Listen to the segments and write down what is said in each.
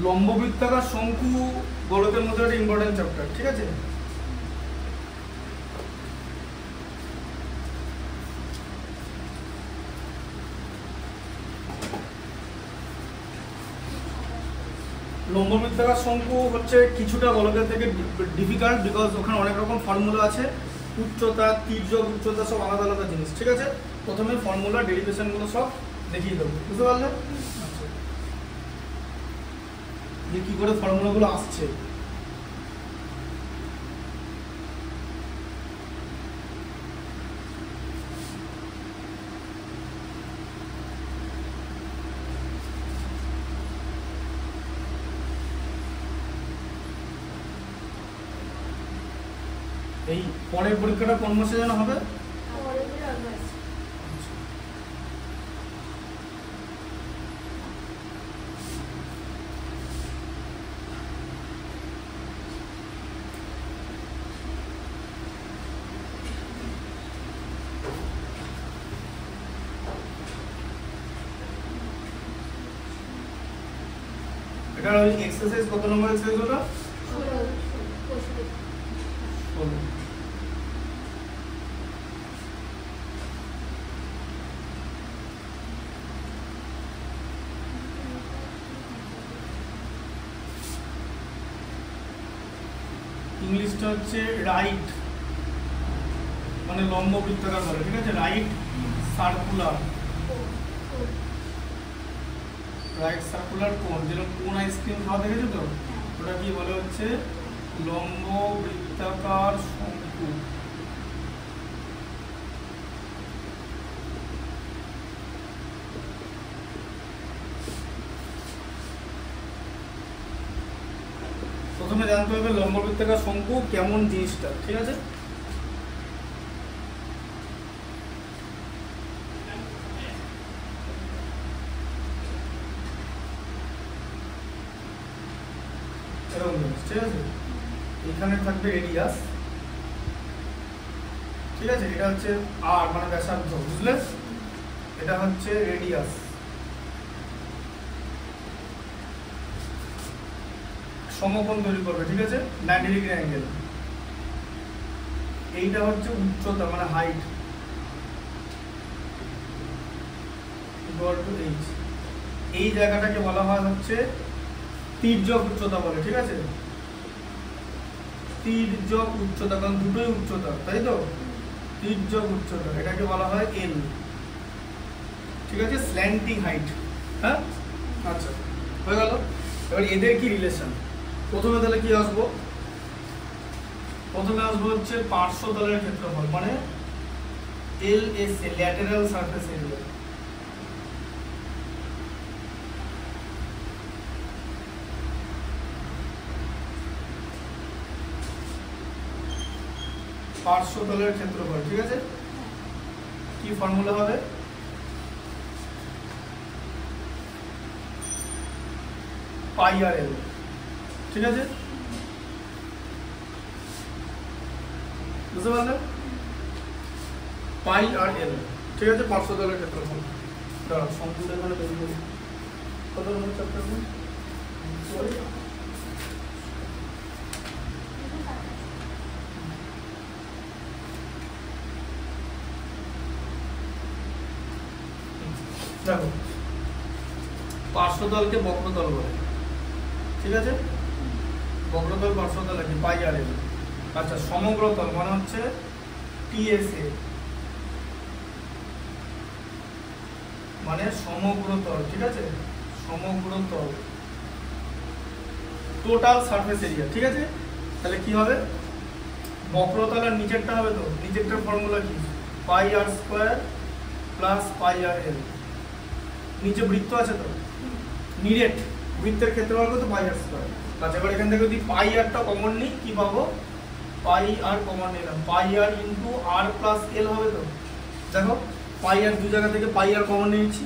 লম্ববৃত্তাকার শঙ্কু গোলকের মধ্যে একটা ইম্পর্টেন্ট চ্যাপ্টার, ঠিক আছে? লম্ববৃত্তাকার শঙ্কু হচ্ছে কিছুটা গোলকের থেকে ডিফিকাল্ট, বিকজ ওখানে অনেক রকম ফর্মুলা আছে, উচ্চতা, তির্যক, উচ্চতা সব আলাদা আলাদা জিনিস, ঠিক আছে? প্রথমে ফর্মুলা ডেরিভেশনগুলো সব দেখিয়ে দেবো, বুঝতে পারলে? আচ্ছা, যে কী করে ফর্মুলাগুলো আসছে। এই পরের পরীক্ষাটা কোন মাসে যেন হবে? এটা ওই এক্সারসাইজ কত নম্বর এক্সারসাইজ ওটা? 16। ইংলিশটা হচ্ছে রাইট, মানে লম্ব বৃত্তাকার বলে, ঠিক আছে? রাইট সার্কুলার, রাইট সার্কুলার কোন, যেরকম কোন আইসক্রিম খাওয়া দেখেছো তো, ওটা কি বলে হচ্ছে লম্ব বৃত্তাকার শঙ্কু। প্রথমে জানতে হবে লম্ব বৃত্তাকার শঙ্কু কেমন জিনিসটা, ঠিক আছে? এরকম জিনিস, ঠিক আছে? এখানে থাকবে রেডিয়াস, ঠিক আছে? এটা হচ্ছে আর মানে ব্যাসার্ধ, বুঝলে? এটা হচ্ছে রেডিয়াস, সমকোণ তৈরি করবে, ঠিক আছে? 90 ডিগ্রি অ্যাঙ্গেল। এইটা হচ্ছে উচ্চতা মানে হাইট, এই জায়গাটাকে বলা হয় হচ্ছে তির্যক উচ্চতা বলে, ঠিক আছে? তির্যক উচ্চতা, কারণ দুটোই উচ্চতা, তাই তো? তির্যক উচ্চতা, এটাকে বলা হয় এল, ঠিক আছে? স্ল্যান্টিং হাইট, হ্যাঁ? আচ্ছা, হয়ে গেল। এবার এদের কি রিলেশন? প্রথমে তাহলে কি আসবো? প্রথমে আসবো হচ্ছে পার্শ্বতলের ক্ষেত্রফল, মানে LSA, ল্যাটেরাল সারফেস এরিয়া। পার্শ্বতলের ক্ষেত্রফল, ঠিক আছে? কি ফর্মুলা হবে? পাই আর এল, ঠিক আছে? বুঝতে পারলেন? পাই আর এল, ঠিক আছে? পার্শ্বতলের ক্ষেত্রফল। দাঁড়াও, সম্পূর্ণ এখানে তৈরি করি। কত নম্বর চ্যাপ্টার? দেখো, পার্শ্বতলকে বক্রতল বলে, ঠিক আছে? বক্রতল পার্শ্বতল কি পাই আর এল। আচ্ছা, সমগ্রতল মানে হচ্ছে TSA, মানে সমগ্রতল, ঠিক আছে? সমগ্রতল, টোটাল সারফেস এরিয়া, ঠিক আছে? তাহলে কি হবে? বক্রতল আর নিচেরটা হবে, তো নিচেরটার ফর্মুলা কি? পাই আর স্কোয়ার প্লাস পাই আর এল। নিচে বৃত্ত আছে তো, নিরেট বৃত্তের ক্ষেত্রফল কত? পাই আর স্কোয়ার। আচ্ছা, এবার এখান থেকে যদি পাই আরটা কমন নিই, কি পাবো? পাই আর কমন নিলাম, পাই আর ইন্টু আর প্লাস এল হবে তো। দেখো, পাই আর দু জায়গা থেকে পাই আর কমন নিয়েছি,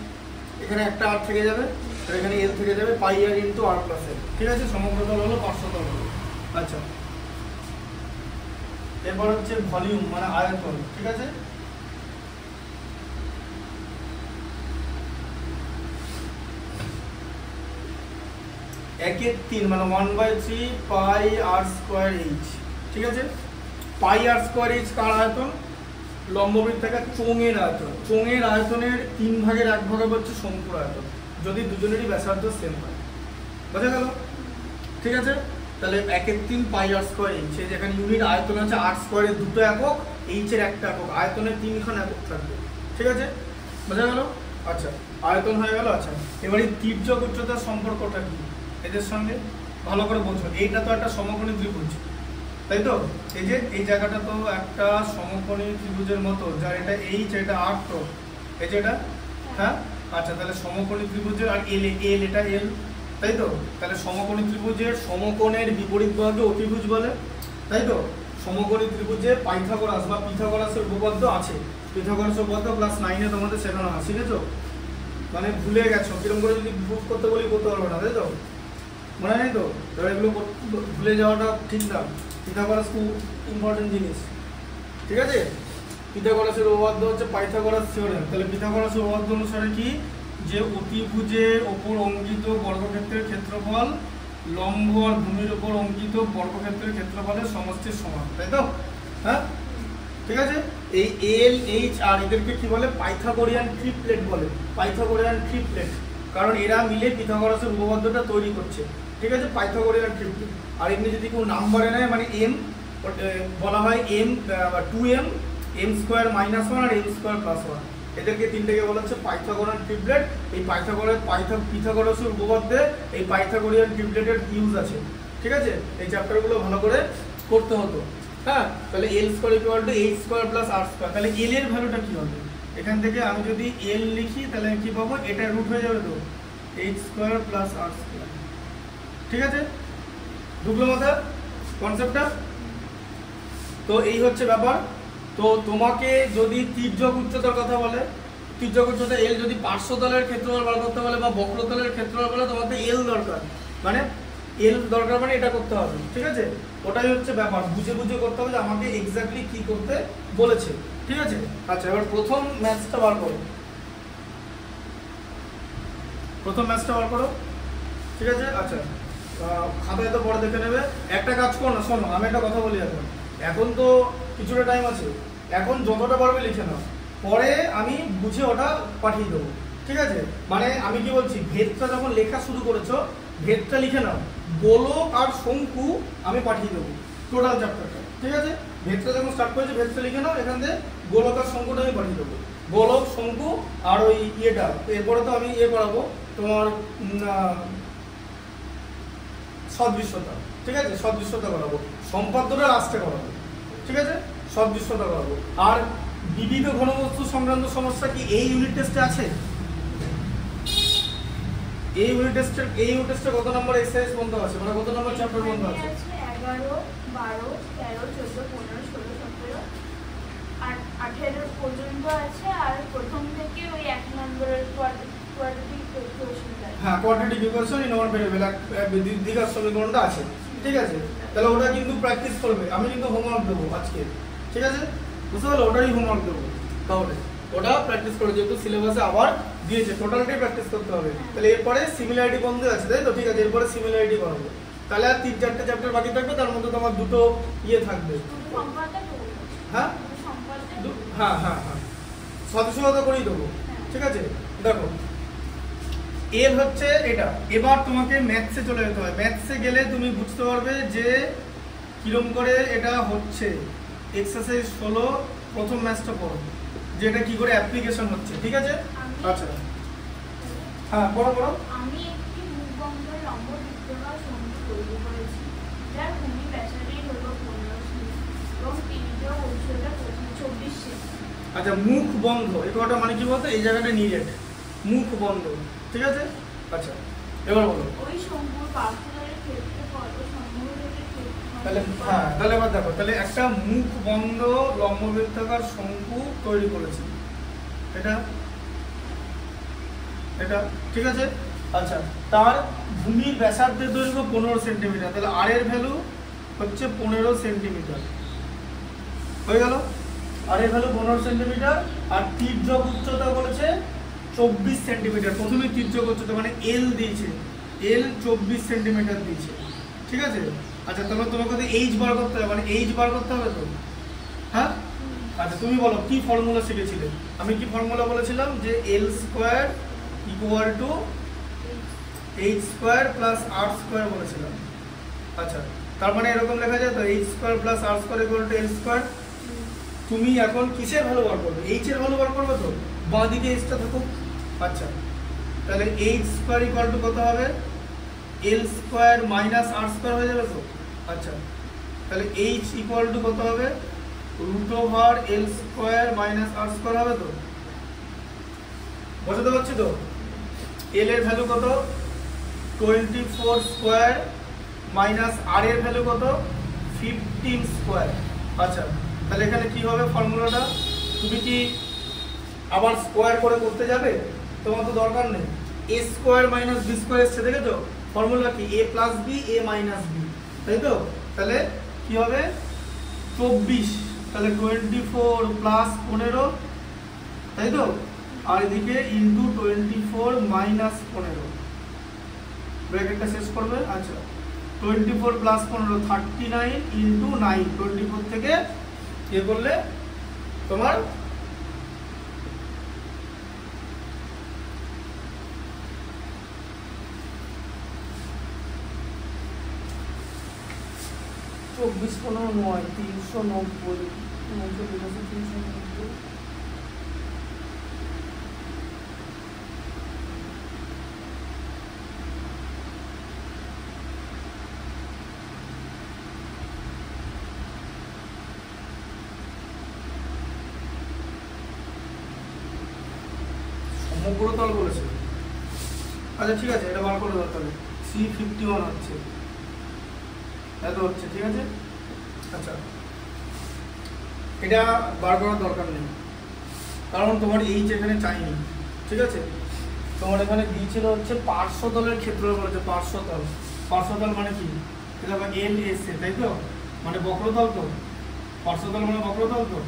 এখানে একটা আর থেকে যাবে, আর এখানে এল থেকে যাবে, পাই আর ইন্টু আর প্লাস এল, ঠিক আছে? সমগ্রতল হলো, পার্শ্বতল হলো। আচ্ছা, এরপর হচ্ছে ভলিউম মানে আয়তন, ঠিক আছে? 1/3 মানে 1/3 পাই আর স্কোয়ার এইচ। ঠিক আছে, পাই আর স্কোয়ার এইচ কার আয়তন? লম্ববৃত্তাকার চোঙের আয়তন। চোঙের আয়তনের 3 ভাগের 1 ভাগ হচ্ছে শঙ্কুর আয়তন, যদি দুজনেরই ব্যাসার্ধ সেম হয়। বোঝা গেল? ঠিক আছে, তাহলে 1/3 পাই আর স্কোয়ার এইচ, যেখানে ইউনিট আয়তন আছে আর স্কোয়ারের 2টো একক, এইচের 1টা একক, আয়তনের 3খান একক থাকবে। ঠিক আছে, বোঝা গেল? আচ্ছা, আয়তন হয়ে গেল। আচ্ছা, এবারে তির্যক উচ্চতার সম্পর্কটা কি এদের সঙ্গে ভালো করে বোঝো। এইটা তো একটা সমকোণী ত্রিভুজ, তাই তো? এই যে এই জায়গাটা তো একটা সমকোণী ত্রিভুজের মতো, যার এটা এইচ, এটা আর, তো এই যে এটা, হ্যাঁ। আচ্ছা, তাহলে সমকোণী ত্রিভুজের আর এল, এটা এল, তাই তো? তাহলে সমকোণী ত্রিভুজের সমকোণের বিপরীত বাহুকে অতিভুজ বলে, তাই তো? সমকোণী ত্রিভুজে পাইথাগোরাস বা পিথাগোরাসের উপপাদ্য আছে। পিথাগোরাসের উপপাদ্য ক্লাস 9-এ তোমাদের শেখানো হয়, শিখেছো? মানে ভুলে গেছো, কিরকম করে যদি প্রুফ করতে বলি করতে পারবে না, তাই তো? মনে নেই তো? তাহলে এগুলো ভুলে যাওয়াটা ঠিক না। পিথাগোরাস খুব ইম্পর্টেন্ট জিনিস। ঠিক আছে, পিথাগোরাসের উপপাদ্য হচ্ছে পাইথাগোরাস থিওরেম। তাহলে পিথাগোরাসের উপপাদ্য অনুসারে কি, যে অতিভুজের ওপর অঙ্কিত বর্গক্ষেত্রের ক্ষেত্রফল লম্ব আর ভূমির ওপর অঙ্কিত বর্গক্ষেত্রের ক্ষেত্রফলের সমষ্টির সমান, তাই তো? হ্যাঁ, ঠিক আছে। এই এল, এইচ আর এদেরকে কি বলে? পাইথাগোরিয়ান ট্রিপলেট বলে। পাইথাগোরিয়ান ট্রিপলেট, কারণ এরা মিলে পিথাগোরাসের উপপাদ্যটা তৈরি করছে। ঠিক আছে, পাইথাগোরিয়ান ট্রিপলেট। আর এমনি যদি কেউ নাম্বারে নেয়, মানে এম বলা হয় M, 2m, m square minus 1 আর m স্কোয়ার প্লাস 1, এদেরকে তিনটাকে বলা হচ্ছে পাইথাগোরিয়ান ট্রিপলেট। এই পিথাগোরাসের উপপাদ্যে এই পাইথাগোরিয়ান ট্রিপলেটের ইউজ আছে। ঠিক আছে, এই চ্যাপ্টারগুলো ভালো করে করতে হতো। হ্যাঁ, তাহলে l square equal to h square plus r square. তাহলে এল এর ভ্যালুটা কি হবে? এখান থেকে আমি যদি এল লিখি তাহলে কি পাবো? এটা রুট হয়ে যাবে তো, h square plus r square. ঠিক আছে, ঢুকলো মাথায় কনসেপ্টটা? তো এই হচ্ছে ব্যাপার। তো তোমাকে যদি তির্যক উচ্চতার কথা বলে, তির্যক উচ্চতা এল, যদি পার্শ্বতলের ক্ষেত্রফল বার করতে বলে বা বক্রতলের ক্ষেত্রফল বলে, তোমাকে এল দরকার, মানে এল দরকার, মানে এটা করতে হবে। ঠিক আছে, ওটাই হচ্ছে ব্যাপার, বুঝে বুঝে করতে হবে যে আমাকে এক্স্যাক্টলি কি করতে বলেছে। ঠিক আছে, আচ্ছা, এবার প্রথম ম্যাথটা বার করো। প্রথম ম্যাথটা বার করো। ঠিক আছে, আচ্ছা, খাতায় তো পরে দেখে নেবে। একটা কাজ করো না, শোনো, আমি একটা কথা বলি। এখন তো কিছুটা টাইম আছে, এখন যতটা পারবে লিখে নাও, পরে আমি বুঝে ওটা পাঠিয়ে দেবো। ঠিক আছে, মানে আমি কি বলছি, ভেদটা যখন লেখা শুরু করেছো, ভেদটা লিখে নাও, গোলক আর শঙ্কু আমি পাঠিয়ে দেবো টোটাল চ্যাপ্টারটা। ঠিক আছে, ভেদটা যখন স্টার্ট করেছি, ভেদটা লিখে নাও, এখান থেকে গোলক আর শঙ্কুটা আমি পাঠিয়ে দেবো। গোলক, শঙ্কু আর ওই ইয়েটা, এরপরে তো আমি ইয়ে করাবো তোমার সদৃশ্যতা। ঠিক আছে, সদৃশ্যতা করাবো, সম্পাদ্যটা লাস্টে করাবো। ঠিক আছে, সদৃশ্যতা করাবো। আর বিবিধ ঘনবস্তু সংক্রান্ত সমস্যা কি এই ইউনিট টেস্টে আছে? এই ইউনিট টেস্টে কত নম্বর এক্সারসাইজ বন্ধ আছে, মানে কত নম্বর চ্যাপ্টার বন্ধ আছে? 11, 12, 13, 14, 15, 16, 17 আর 18 পর্যন্ত আছে। আর প্রথম থেকে ওই 1 নম্বরের কোয়াড্রেটিক ইকুয়েশনটা, হ্যাঁ, quadratic equation in one variable, দ্বিঘাত সমীকরণটা আছে। ঠিক আছে, তাহলে ওটা কিন্তু প্র্যাকটিস করবে। আমি কিন্তু হোমওয়ার্ক দেবো আজকে। ঠিক আছে, বুঝতে পারলে? ওটারই হোমওয়ার্ক দেবো, তাহলে ওটা প্র্যাকটিস করে, যেহেতু সিলেবাসে আবার দিয়েছে, টোটালটাই প্র্যাকটিস করতে হবে। তাহলে এরপরে সিমিলারিটি বন্ধ আছে, তাই তো? ঠিক আছে, এরপরে সিমিলারিটি করাবো। তাহলে আর 3-4টে চ্যাপ্টার বাকি থাকবে, তার মধ্যে তোমার দুটো ইয়ে থাকবে। হ্যাঁ হ্যাঁ হ্যাঁ হ্যাঁ, সদস্যতা করেই দেবো। ঠিক আছে, দেখো এল হচ্ছে এটা। এবার তোমাকে ম্যাথসে চলে যেতে হবে। ম্যাথসে গেলে তুমি বুঝতে পারবে যে কিরম করে এটা হচ্ছে। এক্সারসাইজ 16 প্রথম ম্যাথসটা পড়ো, যে এটা কি করে অ্যাপ্লিকেশন হচ্ছে। ঠিক আছে, আচ্ছা, হ্যাঁ, পড়ো। আমি একটি মুখবন্ধ লম্ব বৃত্তাকার শঙ্কু তৈরি করেছি, যার ভূমি ব্যাসার্ধ হলো 15 সেমি এবং তির্যক উচ্চতা 24 সেমি। আচ্ছা, মুখ বন্ধ, এই কথাটা মানে কি বলতো? এই জায়গাটা নিরেট, মুখ বন্ধ। ঠিক আছে, আচ্ছা, এবার বলো। ওই শঙ্কুর পার্শ্বতলের ক্ষেত্রফল ও সমবাহুর ক্ষেত্রফল। তাহলে হ্যাঁ, তাহলে এবার দেখো, তাহলে একটা মুখ বন্ধ লম্ববৃত্তাকার শঙ্কু তৈরি করেছি, এটা ঠিক আছে। আচ্ছা, তার ভূমির ব্যাসার্ধের দৈর্ঘ্য 15 সেন্টিমিটার, তাহলে আর এর ভ্যালু হচ্ছে 15 সেন্টিমিটার, হয়ে গেল। আর এর ভ্যালু 15 সেন্টিমিটার। আর তির্যক উচ্চতা বলেছে 24 সেন্টিমিটার। প্রথমে তির্যক উচ্চতা মানে এল দিয়েছে, এল 24 সেন্টিমিটার দিয়েছে, ঠিক আছে। আচ্ছা তাহলে তোমাকে তো এইচ বার করতে হবে, মানে এইচ বার করতে হবে তো, হ্যাঁ। আচ্ছা তুমি বলো কি ফর্মুলা শিখেছিলে? আমি কি ফর্মুলা বলেছিলাম যে l square equal to h square plus r square বলেছিলাম। আচ্ছা তার মানে এরকম লেখা যায় তো, h square plus r square equal to l square. তুমি এখন কিসের ভ্যালু বার করবে? এইচ এর ভ্যালু বার করবে তো, বাঁ দিকে এইচটা থাকুক। আচ্ছা তাহলে এইচ স্কোয়ার ইকুয়াল টু কত হবে? এল স্কোয়ার মাইনাস আর স্কোয়ার হয়ে যাবে তো। আচ্ছা তাহলে এইচ ইকুয়াল টু কত হবে? রুট ওভার এল স্কোয়ার মাইনাস আর স্কোয়ার হবে তো। বোঝাতে পারছি তো? এল এর ভ্যালু কত? 24 স্কোয়ার মাইনাস আর এর ভ্যালু কত? 15 স্কোয়ার। আচ্ছা তাহলে এখানে কি হবে ফর্মুলাটা? তুমি কি আবার স্কোয়ার করে করতে যাবে? তোমার তো দরকার নেই। এ স্কোয়ার মাইনাস বি স্কোয়ার এসছে, দেখেছো? ফর্মুলা কি? এ plus B A minus B, তাই তো? তাহলে কি হবে? 24, তাহলে 24 প্লাস 15, তাই তো? আর এদিকে ইন্টু 24 মাইনাস 15, ব্র্যাকেটটা শেষ করবে। আচ্ছা 24 প্লাস 15 39 ইন্টু 9, 24 থেকে এ করলে তোমার 24 15 9 390 390। সমগ্রতল বলেছে। আচ্ছা ঠিক আছে, এটা বার করে দাও তাহলে। C51 হচ্ছে, এত হচ্ছে, ঠিক আছে। আচ্ছা এটা বার করার দরকার নেই, কারণ তোমার এইচ এখানে চাইনি, ঠিক আছে। তোমার এখানে দিয়েছিল হচ্ছে পার্শ্বতলের ক্ষেত্রফল বলেছে। পার্শ্বতল, পার্শ্বতল মানে কি? এটা এল এস এ, তাই তো? মানে বক্রতল তো। পার্শ্বতল মানে বক্রতল তো।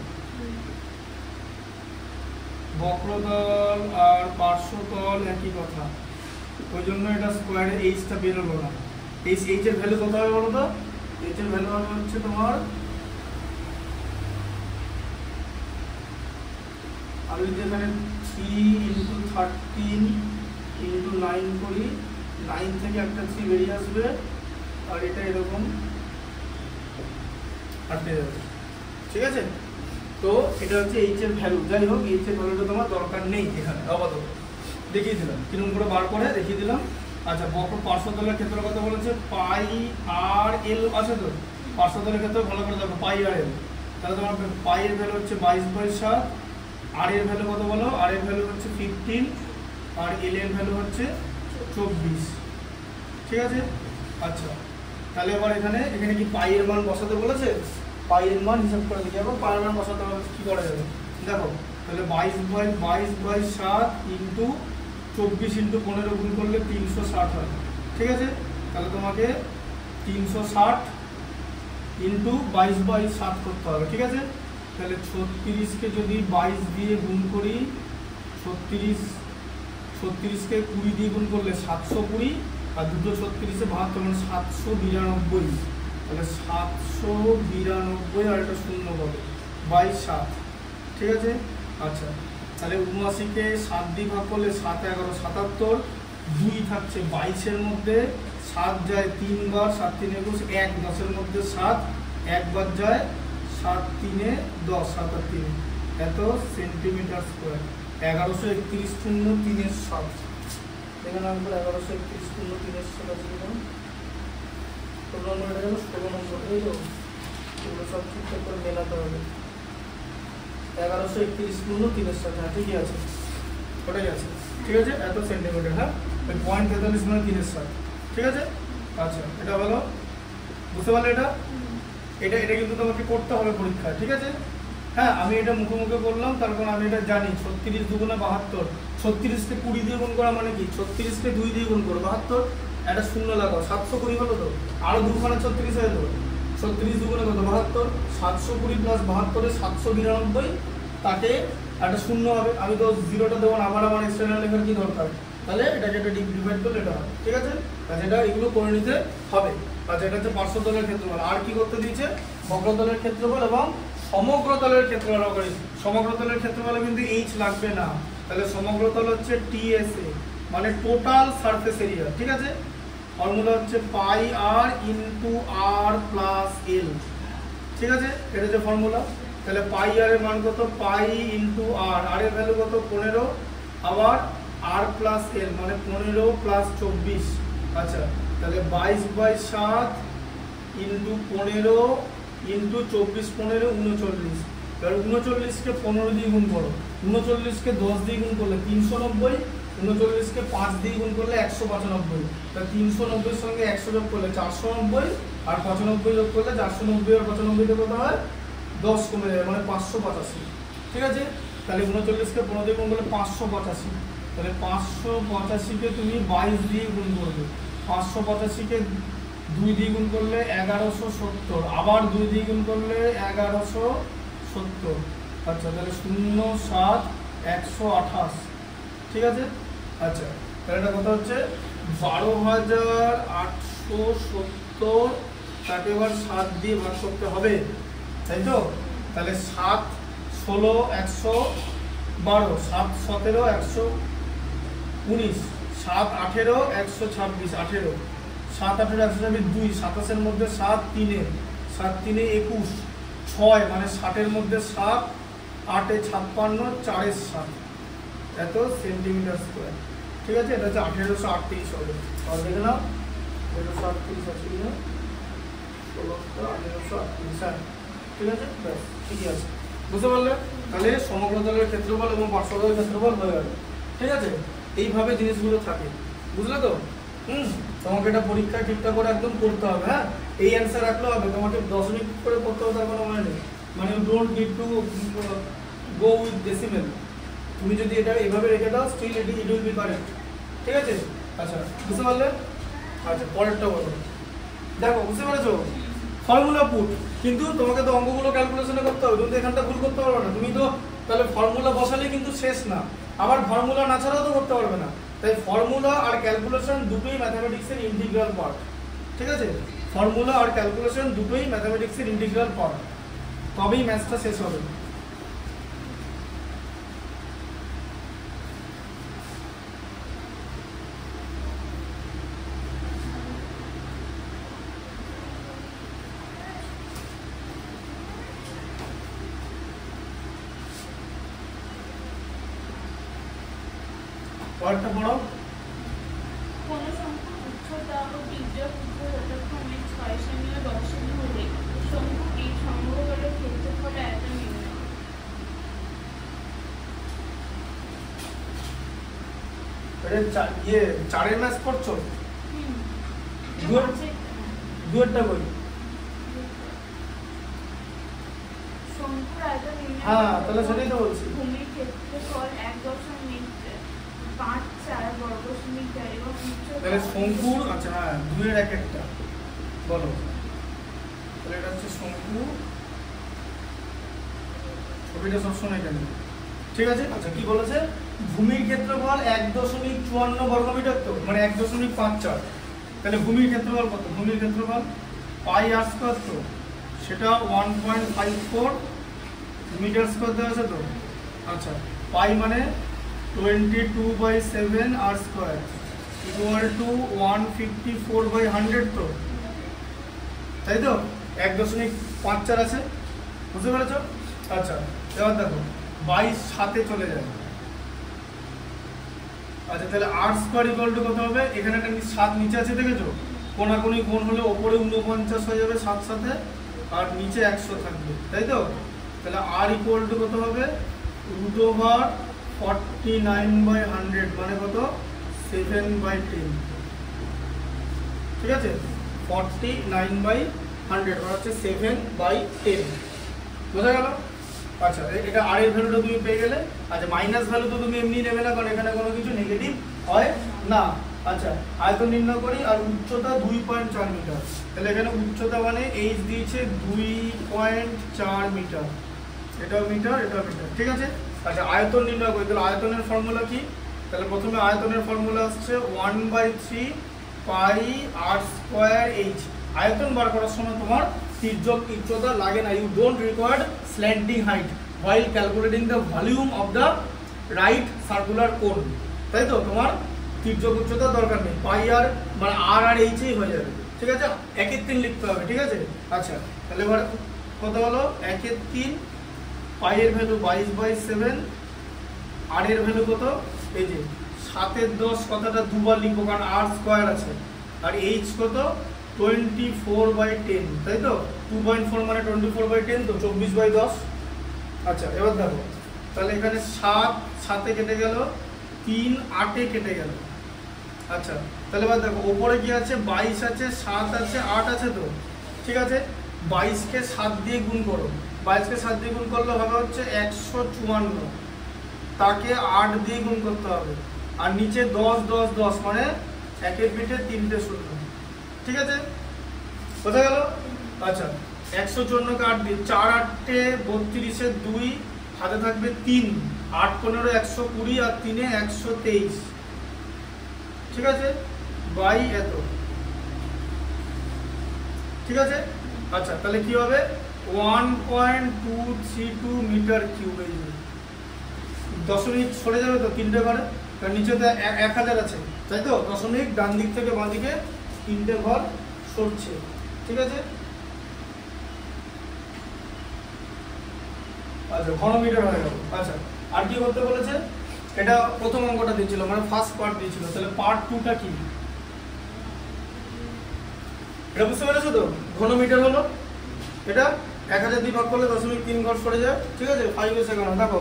বক্রতল আর পার্শ্বতল একই কথা, ওই জন্য এটা স্কোয়ারে এইচটা বেরোলো না। এইচ এর ভ্যালু কত হবে বলো তো? এইচ এর ভ্যালু হবে হচ্ছে তোমার, আমি যদি এখানে 3 ইন্টু 13 ইন্টু 9 করি, 9 থেকে একটা 3 বেরিয়ে আসবে, আর এটা এরকম কাটতে যাবে, ঠিক আছে। তো এটা হচ্ছে এইচ এর ভ্যালু। যাই হোক, এইচ এর ভ্যালুটা তোমার দরকার নেই এখানে, আপাতত দেখিয়ে দিলাম, কিরকম করে বার করে দেখিয়ে দিলাম। আচ্ছা বক্র পার্শ্বতলের ক্ষেত্রে কত বলেছে? পাই আর এল আছে তো। পার্শ্বতলের ক্ষেত্রে ভালো করে দেখো, পাই আর এল। তাহলে তোমার পাই এর ভ্যালু হচ্ছে 22/7, আর এর ভ্যালু কত বলো? আর এর ভ্যালু হচ্ছে 15, আর এল এর ভ্যালু হচ্ছে 24, ঠিক আছে। আচ্ছা তাহলে এবার এখানে কি পাই এর মান বসাতে বলেছে? পাই এর মান হিসাব করে দেখি, আবার পাই এর মান বসাতে হবে, কি করা যাবে দেখো। তাহলে 22/7 ইন্টু 24 ইন্টু 15 গুণ করলে 360 হয়, ঠিক আছে। তাহলে তোমাকে 360 ইন্টু 22/7 করতে হবে, ঠিক আছে। তাহলে 36কে যদি 22 দিয়ে গুণ করি, 36কে 20 দিয়ে গুণ করলে 720, আর দুটো 36-এ 72 মানে 792। তাহলে 792 আর একটা শূন্য হবে 22/7, ঠিক আছে। আচ্ছা তাহলে 79কে 7 দিয়ে ভাগ করলে 7 11 77, 2 থাকছে 22-এর মধ্যে, 7 যায় 3 বার, 7 3 21, 1 10-এর মধ্যে 7, 1 বার যায়, 7 3 10, 7 আর 3 এত সেন্টিমিটার স্কোয়ার। 1131 শূন্য 3-এর 7, এখানে আমরা 1131 শূন্য 3-এর 7 আছে, 16 নম্বর গেল, 16 নম্বর এই তো, এগুলো সব ঠিকঠাক করে মেলাতে হবে। 1131 শূন্য 3-এর 7, হ্যাঁ ঠিকই আছে, ওটাই আছে, ঠিক আছে। এত সেন্টিমিটার, হ্যাঁ 0.43 মানে 3-এর 7, ঠিক আছে। আচ্ছা এটা হলো, বুঝতে পারলে? এটা কিন্তু তোমাকে করতে হবে পরীক্ষায়, ঠিক আছে। হ্যাঁ আমি এটা মুখে করলাম, তার কারণ আমি এটা জানি। 36 দুগুণে 72, 36কে 20 দিয়ে গুণ করা মানে কি? 36কে 2 দিয়ে গুণ করো 72, একটা শূন্য লাগাও, 720 হলো তো, আরো দুখানা 36 হয়ে যাবে। 36 দুগুণে কত? 72, 720 প্লাস 72 799, তাকে একটা শূন্য হবে। আমি তো জিরোটা দেবো না, আবার এক্সটার্নাল লেখার কি দরকার? তাহলে এটা যেটা ডিভাইড করলে এটা হবে, ঠিক আছে? আচ্ছা এটা এগুলো করে নিতে হবে। আচ্ছা এটা হচ্ছে পার্শ্বতলের ক্ষেত্রফল। আর কি করতে দিয়েছে? বক্রতলের ক্ষেত্রফল এবং সমগ্রতলের ক্ষেত্রফল করে। সমগ্রতলের ক্ষেত্রফলে কিন্তু এইচ লাগবে না, তাহলে সমগ্রতল হচ্ছে টিএসএ মানে টোটাল সারফেস এরিয়া, ঠিক আছে? ফর্মুলা হচ্ছে পাই আর ইনটু আর প্লাস এল, ঠিক আছে? এটা হচ্ছে ফর্মুলা। তাহলে পাই আর এর মান কত? পাই ইনটু আর, আর এর ভ্যালু কত? 15, আবার আর প্লাস এল মানে 15 প্লাস 24। আচ্ছা তাহলে 22/7 ইনটু 15 ইনটু 24, 15 39। এবার 39কে 15 দিয়ে গুণ করো, 39কে 10 দিয়ে গুণ করলে 390, 39কে 5 দিয়ে গুণ করলে 195। তাহলে 390 এর সঙ্গে 100 যোগ করলে 490, আর 95 যোগ করলে 490 আর 95 কত হয়? 10 কমে যাবে মানে 585, ঠিক আছে? তাহলে 39কে 15 দিয়ে গুণ করলে 585। তাহলে 585কে তুমি 22 দিয়ে গুণ করবে, 585কে 2 দিয়ে গুণ করলে 1170, আবার 2 দিয়ে গুণ করলে 1170। আচ্ছা তাহলে 0 7 128, ঠিক আছে? আচ্ছা তাহলে এটা কত হচ্ছে? 12,870। তাকে এবার 7 দিয়ে ভাগ করতে হবে, তাই তো? তাহলে 7 16 112, 7 17 119, 7 18 126, 18 7 18 126, 2 27 মধ্যে 7 3 7 3 21, 6 মানে 60 এর মধ্যে 7, 8 56, 4 7 এত সেন্টিমিটার স্কয়ার, ঠিক আছে? এটা হচ্ছে 1838 হবে। আর দেখে নাও 1838 আছে কিনা, 1838, ঠিক আছে? ব্যাস ঠিকই আছে, বুঝতে পারলে? তাহলে সমগ্রতলের ক্ষেত্রফল এবং পার্শ্বতলের ক্ষেত্রফল হয়ে গেল, ঠিক আছে? এইভাবে জিনিসগুলো থাকে, বুঝলে তো? তোমাকে এটা পরীক্ষায় ঠিকঠাক করে একদম করতে হবে। হ্যাঁ এই অ্যান্সার রাখলে হবে, তোমাকে দশমিক করে করতে হবে তার কোনো মানে নেই, মানে you don't need to go with decimal. তুমি যদি এটা এইভাবে রেখে দাও still it will be correct, ঠিক আছে? আচ্ছা বুঝতে পারলে? আচ্ছা পরেরটা বলো। দেখো বুঝতে পেরেছো? ফর্মুলা পুট, কিন্তু তোমাকে তো অঙ্কগুলো ক্যালকুলেশনে করতে হবে, তুমি তো এখানটা ভুল করতে পারবে না। তুমি তো তাহলে ফর্মুলা বসালে কিন্তু শেষ না, আবার ফর্মুলা না ছাড়াও তো করতে পারবে না। তাই ফর্মুলা আর ক্যালকুলেশন দুটোই ম্যাথমেটিক্সের ইন্টিগ্রাল পার্ট, ঠিক আছে? ফর্মুলা আর ক্যালকুলেশন দুটোই ম্যাথমেটিক্সের ইন্টিগ্রাল পার্ট, তবেই ম্যাথটা শেষ হবে। পরেরটা পড়ো। কোন সংখ্যার উচ্চতা ও তির্যক যথাক্রমে 6 সেমি ও 10 সেমি হলে শঙ্কুটি সমগ্রের ক্ষেত্রফল আয়তন নির্ণয়। এটা চারের ম্যাচ করছো? দুয়েরটা বই। শঙ্কুর আয়তন নির্ণয়। হ্যাঁ তাহলে সেটাই তো বলছি। ভূমির ক্ষেত্রফল 1.54 বর্গ মিটার এবং উচ্চতা। তাহলে শঙ্কুর, আচ্ছা হ্যাঁ দুয়ের এক একটা বলো। তাহলে এটা হচ্ছে শঙ্কু, ছবিটা সবসময় কেন, ঠিক আছে? আচ্ছা কি বলেছে? ভূমির ক্ষেত্রফল 1.54 বর্গমিটার, তো মানে 1.54। তাহলে ভূমির ক্ষেত্রফল কত? ভূমির ক্ষেত্রফল পাই আর স্কয়ার, তো সেটা 1.54 মিটার স্কয়ার দেওয়া আছে তো। আচ্ছা পাই মানে 22/7 আর স্কয়ার ইকুয়াল টু 154/100, তো তাই তো? 1.54 আছে, বুঝতে পেরেছ? আচ্ছা এবার দেখো 22 7-এ চলে যায়। আচ্ছা তাহলে আর স্কয়ার ইকুয়াল টু কত হবে? এখানে একটা 7 নিচে আছে, দেখেছো? কোনাকুনি গুণ হলে ওপরে 49 হয়ে যাবে 7 সাথে, আর নিচে 100 থাকবে, তাই তো? তাহলে আর ইকুয়াল টু কত হবে? √49/100 মানে কত? 7/10, ঠিক আছে? 49/100 মানে হচ্ছে 7/10, বোঝা গেল? আচ্ছা এটা আর এর ভ্যালুটা তুমি পেয়ে গেলে। আচ্ছা মাইনাস ভ্যালু তো তুমি এমনি নেবে না, কারণ এখানে কোনো কিছু নেগেটিভ হয় না। আচ্ছা আয়তন নির্ণয় করি, আর উচ্চতা 2.4 মিটার। তাহলে এখানে উচ্চতা মানে এইচ দিয়েছে 2.4 মিটার, এটাও মিটার এটাও মিটার, ঠিক আছে? আচ্ছা আয়তন নির্ণয় করি, তাহলে আয়তনের ফর্মুলা কি? তাহলে প্রথমে আয়তনের ফর্মুলা আসছে 1/3 পাই আর স্কোয়ার এইচ। আয়তন বার করার সময় তোমার তির্যক উচ্চতা লাগে না, you don't required slanting height while calculating the volume of the right circular cone, তাই তো? তোমার তির্যক উচ্চতা দরকার নেই, পাই আর মানে আর আর এইচই হয়ে যাবে, ঠিক আছে? 1/3 লিখতে হবে, ঠিক আছে? আচ্ছা, তাহলে এবার কত হলো? 1/3 পাই এর ভ্যালু 22/7, আর এর ভ্যালু কত? এই যে 7/10 কথাটা দুবার লিখবো কারণ আর স্কোয়ার আছে, আর এইচ কত? 24/10, তাই তো? 2.4 মানে 24/10, তো 24/10। আচ্ছা, এবার দেখো, তাহলে এখানে 7 7-এ কেটে গেল, 3 8-এ কেটে গেল। আচ্ছা, তাহলে এবার দেখো ওপরে কি আছে? 22 আছে, 7 আছে, 8 আছে, তো ঠিক আছে। 22-কে 7 দিয়ে গুণ করো, 22-কে 7 দিয়ে গুণ করলে হবে হচ্ছে 154, তাকে 8 দিয়ে গুণ করতে হবে, আর নিচে 10 10 10 মানে একের পিঠে 3টে শূন্য, ঠিক আছে? বোঝা গেল? আচ্ছা, 154-কে 8 দিয়ে 4 8-এ 32-এ 2, হাতে থাকবে 3, 8 15 120, আর 3-এ 123, ঠিক আছে? বাই এত, ঠিক আছে? আচ্ছা, তাহলে কি হবে? 1.232 মিটার কিউব। এই দশমিক সরে যাবে তো 3টে ঘরে, কারণ নিচে তো 1000 আছে, তাই তো? দশমিক ডান দিক থেকে বাঁ দিকে 3টে ঘর সরছে, ঠিক আছে? আচ্ছা, ঘনমিটার হয়ে গেল। আচ্ছা, আর কি করতে বলেছে? এটা প্রথম অঙ্কটা দিয়েছিল, মানে ফার্স্ট পার্ট দিয়েছিল, তাহলে পার্ট 2টা কি? এটা বুঝতে পেরেছো তো? ঘনমিটার হলো এটা, 1000 দিয়ে ভাগ করলে 0.3 ঘর সরে যায়, ঠিক আছে? 5 এসে গেল। দেখো,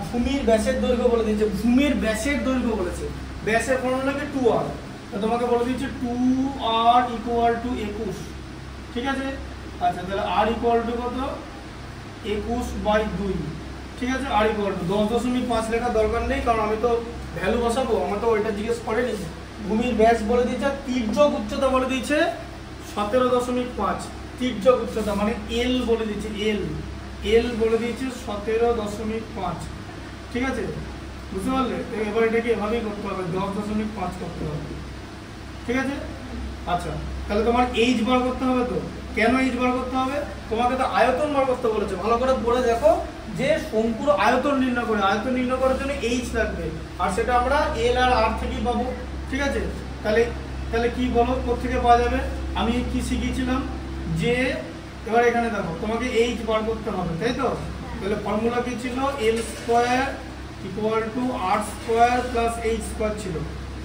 ভূমির ব্যাসের দৈর্ঘ্য বলে দিয়েছে, ভূমির ব্যাসের দৈর্ঘ্য বলেছে, ব্যাসের ফর্মুলা কি? 2r, তোমাকে বলে দিয়েছে 2r = 21, ঠিক আছে? আচ্ছা, তাহলে r = কত? 21/2, ঠিক আছে? r = 10.5 লেখার দরকার নেই, কারণ আমি তো ভ্যালু বসাবো, আমার তো ওইটা জিজ্ঞেস করেনি। ভূমির ব্যাস বলে দিয়েছে, তির্যক উচ্চতা বলে দিয়েছে 17.5, তির্যক উচ্চতা মানে এল বলে দিয়েছে, এল বলে দিয়েছে 17.5, ঠিক আছে? বুঝতে পারলে? এবার এটাকে এভাবেই করতে হবে, 10.5 করতে হবে, ঠিক আছে? আচ্ছা, তাহলে তোমার এইচ বার করতে হবে। তো কেন এইচ বার করতে হবে? তোমাকে তো আয়তন বার করতে বলেছে, ভালো করে পড়ে দেখো যে শঙ্কুর আয়তন নির্ণয় করে, আয়তন নির্ণয় করার জন্য এইচ লাগবে, আর সেটা আমরা এল আর আর থেকেই পাবো, ঠিক আছে? তাহলে কি বলো, কোথেকে পাওয়া যাবে? আমি কি শিখিয়েছিলাম যে এবার এখানে দেখো তোমাকে এইচ বার করতে হবে, তাই তো? তাহলে ফর্মুলা কি ছিল? L square equal to r square plus h square ছিল,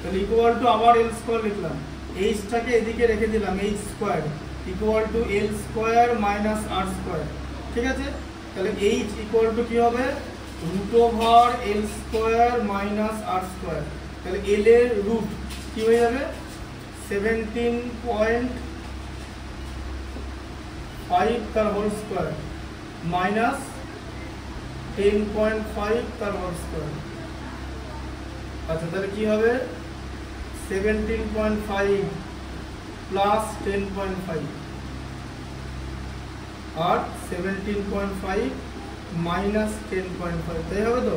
তাহলে ইকুয়াল টু আবার এল স্কোয়ার লিখলাম, এইচটাকে এদিকে রেখে দিলাম, h square equal to l square minus r square, ঠিক আছে? তাহলে এইচ ইকুয়াল টু কি হবে? √এল স্কোয়ার মাইনাস আর স্কোয়ার, তাহলে এল এর রুট কি হয়ে যাবে? 17.5 তার হোল স্কোয়ার মাইনাস 10.5 তার হোল স্কোয়ার। আচ্ছা, তাহলে কি হবে? 17.5 প্লাস 10.5 আর 17.5 মাইনাস 10.5, তাই হবে তো?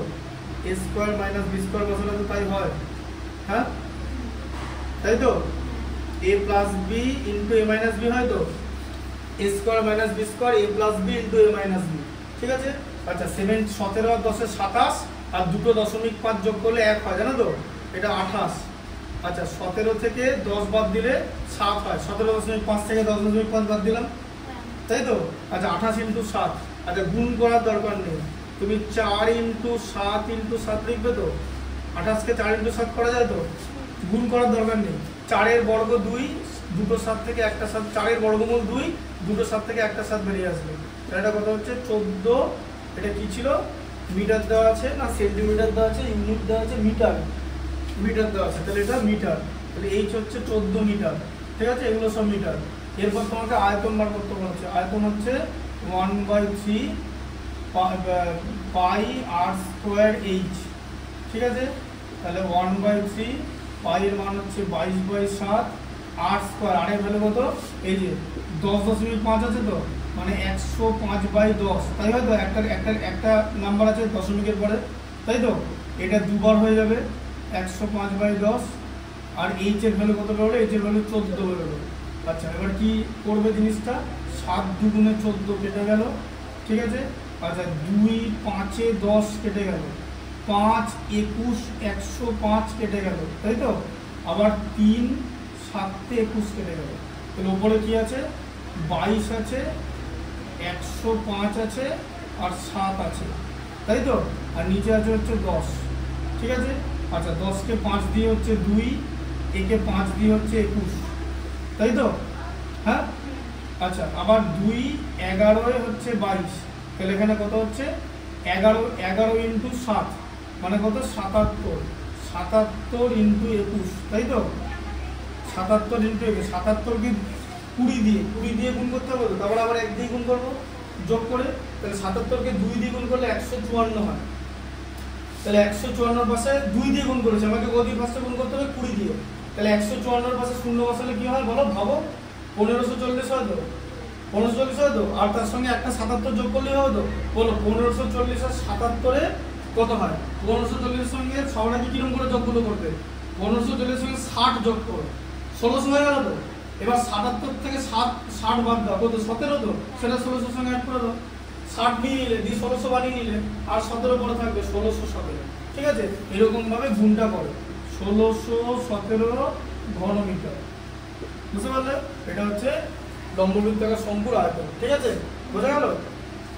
এ স্কোয়ার মাইনাস বি স্কোয়ার বসালে তো তাই হয়, হ্যাঁ তাই তো? এ প্লাস বি ইন্টু এ মাইনাস বি হয় তো, এ স্কোয়ার মাইনাস বি স্কোয়ার এ প্লাস বি ইন্টু এ মাইনাস বি, ঠিক আছে? আচ্ছা, 17 আর 10 27, আর 2.5 যোগ করলে 1 হয়, জানো তো? এটা 28। আচ্ছা, 17 থেকে 10 বাদ দিলে 7 হয়, 17.5 থেকে 10.5 বাদ দিলাম, তাই তো? আচ্ছা, 28 ইন্টু 7, আচ্ছা গুণ করার দরকার নেই, তুমি 4 ইন্টু 7 ইন্টু 7 লিখবে তো? 28কে 4 ইন্টু 7 করা যায় তো? গুণ করার দরকার নেই, 4-এর বর্গ 2, 2টো 7 থেকে একটা 7, 4-এর বর্গমূল 2, 2টো 7 থেকে একটা 7 বেরিয়ে আসবে, তাহলে এটা কত হচ্ছে? 14। এটা কি ছিল? মিটার দেওয়া আছে না সেন্টিমিটার দেওয়া আছে, ইউনিট দেওয়া আছে, মিটার দেওয়া আছে, তাহলে এটা মিটার, তাহলে এইচ হচ্ছে 14 মিটার, ঠিক আছে? এগুলো সব মিটার। এরপর তোমাকে আয়তন বার করতে বলছে, আয়তন হচ্ছে 1/3 পাই আর স্কোয়ার এইচ, ঠিক আছে? তাহলে 1/3 পাই এর মান হচ্ছে 22/7, আর স্কোয়ার, আর এর ভ্যালু কত? এই যে 10.5 আছে তো, মানে 105/10, তাই হয়তো? একটা নাম্বার আছে দশমিকের পরে, তাই তো? এটা দুবার হয়ে যাবে 105/10, আর এইচ এর ভ্যালু কত বেরোলো? এইচ এর ভ্যালু 14 বেরোলো। আচ্ছা, এবার কি করবে জিনিসটা? 7 দুগুণে 14 কেটে গেল, ঠিক আছে। আচ্ছা, 2 5 10 কেটে গেল, 5 21 105 কেটে গেল, তাই তো। আবার 3 7 21 কেটে গেল। তাহলে উপরে কি আছে? 22 আছে, 105 আছে, আর 7 আছে, তাই তো। আর নিচে আছে হচ্ছে 10, ঠিক আছে। আচ্ছা, 10কে 5 দিয়ে হচ্ছে 2, একে 5 দিয়ে হচ্ছে 21, তাই তো। হ্যাঁ, আচ্ছা, আবার 2 11 হচ্ছে 22, তাহলে এখানে কত হচ্ছে? 11 ইন্টু 7 মানে কত? 77, 77 ইন্টু 21, তাই তো। 77 ইন্টু 21, 77 কি 20 দিয়ে গুণ করতে হবে তো, তারপরে আবার 1 দিয়ে গুণ করবো যোগ করে, তাহলে 77কে 2 দিয়ে গুণ করলে 154 হয়। তাহলে 154 পাশে 2 দিয়ে গুণ করেছে, আমাকে কত দিয়ে ফার্স্টে গুণ করতে হবে? 20 দিয়ে। তাহলে 154 পাশে শূন্য বসালে কি হয় বলো? ভাবো, 1540 হয় তো, 1540 হয় তো, আর তার সঙ্গে একটা 77 যোগ করলেই হবে তো। বলো 1540 আর 77-এ কত হয়? 1540 সঙ্গে সবাইকে কিরকম করে যোগগুলো করবে? 1540 সঙ্গে 60 যোগ করো, 1600 হয়ে গেল তো। এবার 77 থেকে 60 বাদ দাও, কত? 17 তো, সেটা 1600 সঙ্গে অ্যাড করে দাও। 60 নিয়ে নিলে, দিয়ে 1600 বানিয়ে নিলে, আর 17 পরে থাকবে 1617, ঠিক আছে। এরকম ভাবে গুণটা করো, 1617 ঘনমিটার, বুঝতে পারলে? এটা হচ্ছে লম্ববৃত্তাকার শঙ্কুর আয়তন, ঠিক আছে, বোঝা গেল?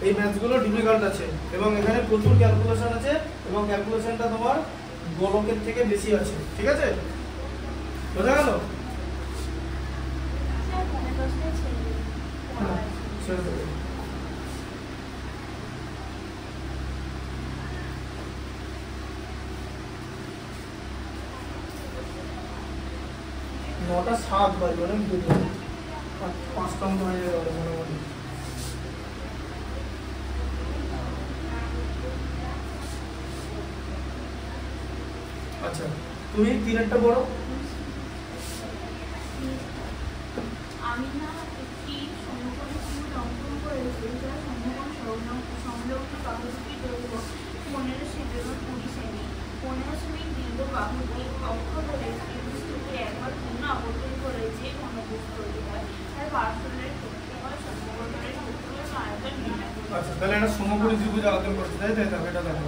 এই ম্যাথগুলো ডিফিকাল্ট আছে এবং এখানে প্রচুর ক্যালকুলেশন আছে, এবং ক্যালকুলেশনটা তোমার গোলকের থেকে বেশি আছে, ঠিক আছে, বোঝা গেল? ছেড়ে দেবো। নটা 7 বাজে, অনেক দেরি হবে, 5টা মতো হয়ে যাবে মোটামুটি। আচ্ছা, তুমি 3-এরটা পড়ো। আমি না একটি সমকোণী ত্রিভুজ অঙ্কন করেছি, যার সমকোণ সংলগ্ন বাহু দুটি দৈর্ঘ্য 15 সেমি এবং 20 সেমি। 15 সেমি দীর্ঘ বাহুটি অক্ষ ধরে ত্রিভুজটিকে একবার পূর্ণ আবর্তন করে যে ঘনভুজ তৈরি হয় তার পার্শ্বদের ক্ষেত্রফল, সমকোণের ক্ষেত্রফল এবং আয়তন নির্ণয় করতে হবে। আচ্ছা, তাহলে একটা সমকোণী ত্রিভুজ আয়তন করতে চাই, তাই তো, এটা দেখো।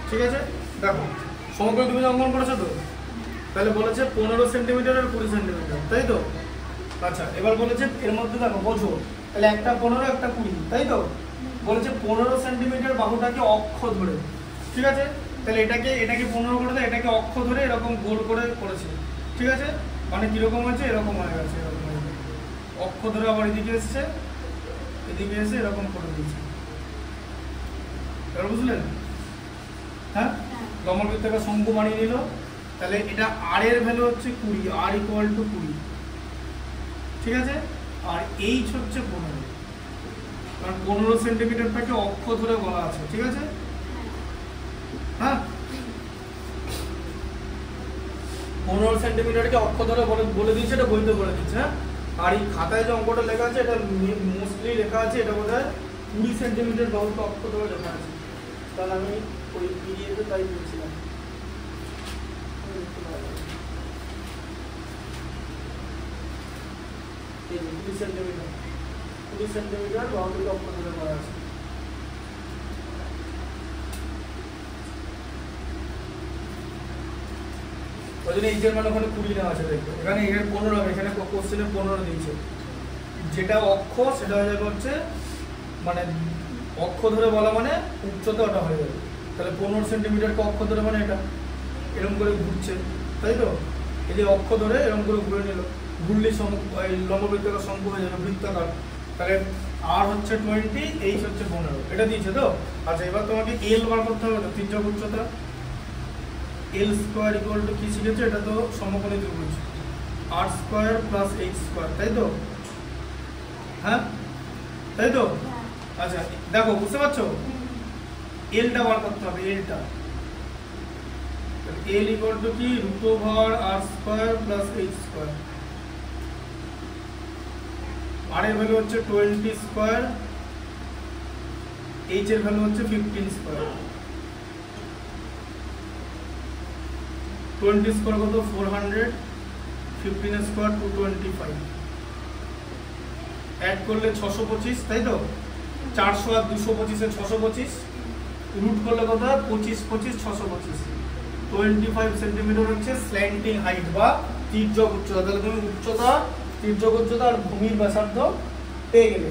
ঠিক আছে, দেখো সমকোণী ত্রিভুজ অঙ্কন করেছো তো। তাহলে বলেছে 15 সেন্টিমিটার আর 20 সেন্টিমিটার, তাই তো। আচ্ছা, এবার বলেছে এর মধ্যে দেখো বোঝো, তাহলে একটা 15 একটা 20, তাই তো। বলেছে 15 সেন্টিমিটার বাহুটাকে অক্ষ ধরে, ঠিক আছে। তাহলে এটাকে 15 করে দেয়, এটাকে অক্ষ ধরে এরকম গোল করে করেছে, ঠিক আছে। মানে কিরকম হয়েছে? এরকম হয়ে গেছে, এরকম হয়ে গেছে। অক্ষ ধরে আবার এদিকে এসছে, এদিকে এসে এরকম করে দিয়েছে, এবার বুঝলেন? হ্যাঁ, লম্ববৃত্তাকার শঙ্কু বানিয়ে নিল। তাহলে এটা আর এর ভ্যালু হচ্ছে 20, আর ইকুয়াল টু 20, ঠিক আছে। আর এইচ হচ্ছে 15, কারণ 15 সেন্টিমিটারটাকে অক্ষ ধরে বলা আছে, ঠিক আছে। হ্যাঁ, 15 সেন্টিমিটারকে অক্ষ ধরে বলে দিয়েছে, এটা বইতে বলে দিচ্ছে। হ্যাঁ, আর এই খাতায় যে অঙ্কটা লেখা আছে, এটা মোস্টলি লেখা আছে, এটা বোধহয় 20 সেন্টিমিটার বাহুকে অক্ষ ধরে লেখা আছে। তাহলে আমি ওই পিডিএফে তাই বলছিলাম। এই 20 সেন্টিমিটার বাহুকে অক্ষ ধরে করা আছে। ওই জন্য এইচের মানে ওখানে 20 নেওয়া আছে, দেখো এখানে এর 15 হবে, এখানে কোশ্চেনে 15 দিয়েছে। যেটা অক্ষ সেটা হয়ে যাবে হচ্ছে, মানে অক্ষ ধরে বলা মানে উচ্চতা ওটা হয়ে যাবে। তাহলে 15 সেন্টিমিটারকে অক্ষ ধরে মানে এটা এরকম করে ঘুরছে, তাই তো। এই যে অক্ষ ধরে এরকম করে ঘুরে নিল, ঘুরলে লম্ববৃত্তাকার শঙ্কু হয়ে যাবে, বৃত্তাকার। তাহলে আর হচ্ছে 20, এইচ হচ্ছে 15, এটা দিয়েছে তো। আচ্ছা, এবার তোমাকে এল বার করতে হবে তো, তির্যক উচ্চতা। এল স্কোয়ার ইকুয়াল টু কি শিখেছো? এটা তো সমকোণী ত্রিভুজ, আর স্কোয়ার প্লাস এইচ স্কোয়ার, তাই তো। হ্যাঁ, তাই তো। আচ্ছা, দেখো বুঝতে পারছো, এলটা বার করতে হবে, এলটা। এল ইকুয়াল টু কি? রুট ওভার আর স্কোয়ার প্লাস এইচ স্কোয়ার। আর এর ভ্যালু হচ্ছে 20 স্কোয়ার এইচ এর ভ্যালু হচ্ছে 15 স্কোয়ার, 20 স্কোয়ার কত 400, 15 স্কোয়ার 225, অ্যাড করলে 625, তাই তো 400 আর 225 এ 625, রুট করলে কত হয় 25 25 625, 25 সেন্টিমিটার হচ্ছে স্ল্যান্টিং হাইট বা তির্যক উচ্চতা। তাহলে তুমি উচ্চতা, তির্যক উচ্চতা আর ভূমির ব্যাসার্ধ পেয়ে গেলে।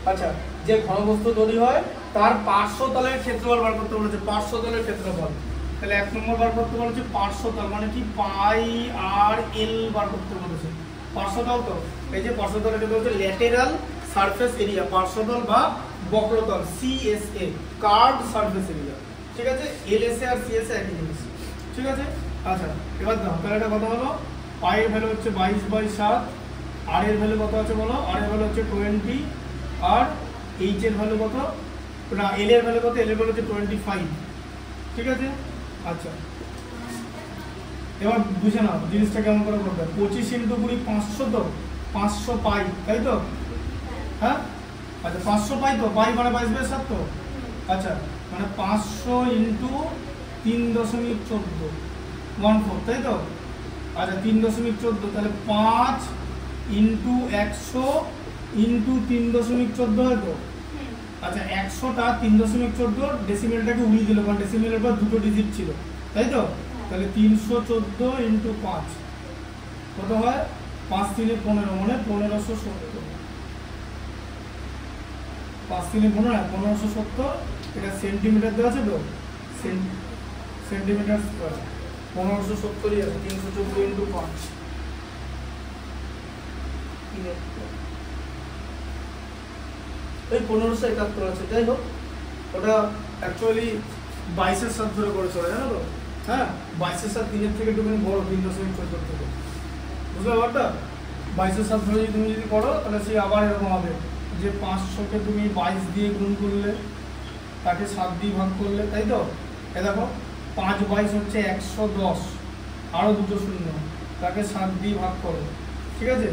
আচ্ছা, যে ঘনবস্তু তৈরি হয় তার পার্শ্বতলের ক্ষেত্রফল বার করতে বলেছে, পার্শ্বতলের ক্ষেত্রফল। তাহলে 1 নম্বর বার করতে বলেছে পার্শ্বতল, মানে কি পাই আর এল বার করতে বলেছে। পার্শ্বতল তো এই যে পার্শ্বতলের ক্ষেত্র হচ্ছে ল্যাটেরাল সারফেস এরিয়া, পার্শ্বতল বা বক্রতল, সিএসএ, কার্ভড সারফেস এরিয়া। ঠিক আছে, এলএসএ আর সিএসএ একই জিনিস। ঠিক আছে, আচ্ছা এবার দাও, তাহলে এটা কত হলো, পাই এর ভ্যালু হচ্ছে 22/7, আর এর ভ্যালু কত আছে বলো, আর এর ভ্যালু হচ্ছে 20, আর এইচ এর ভ্যালু কত, না এল এর ভ্যালু কত, এল এর ভ্যালু হচ্ছে 25। ঠিক আছে, আচ্ছা এবার বুঝে নাও জিনিসটা কেমন করে করবে। 25 × 20 500, তো 500 পাই, তাই তো? হ্যাঁ, আচ্ছা 500 পাই, তো পাই মানে 22/7 তো। আচ্ছা মানে 500 × 3.14 14, তাই তো? আচ্ছা 3.14, তাহলে 5 × 100 × 3.14 হয় তো। আচ্ছা 100টা 3.14 ডেসিমেলটাকে উড়িয়ে দিল, কারণ ডেসিমেলের পর দুটো ডিজিট ছিল, তাই তো? তাহলে 314 × 5 কত হয়, 5 × 3 = 15, মানে 1570, 5 × 3 = 15, 1570। এটা সেন্টিমিটার দেওয়া আছে তো, সেন্টিমিটার স্কয়ার 1570ই আছে, 314 × 5 এই 1571 আছে। যাই হোক, ওটা অ্যাকচুয়ালি 22-এর সাথে ধরে করেছে ওরা, জানো তো? হ্যাঁ, 22-এর সাথে 3-এর থেকে একটু বড়, 3.14 থেকে, বুঝলে ব্যাপারটা? 22-এর সাথে ধরে তুমি যদি করো তাহলে সে আবার এরকম হবে যে 500কে তুমি 22 দিয়ে গুণ করলে, তাকে 7 দিয়ে ভাগ করলে, তাই তো? এ দেখো 5/22 হচ্ছে 110, আরও দুটো শূন্য, তাকে 7 দিয়ে ভাগ করো। ঠিক আছে,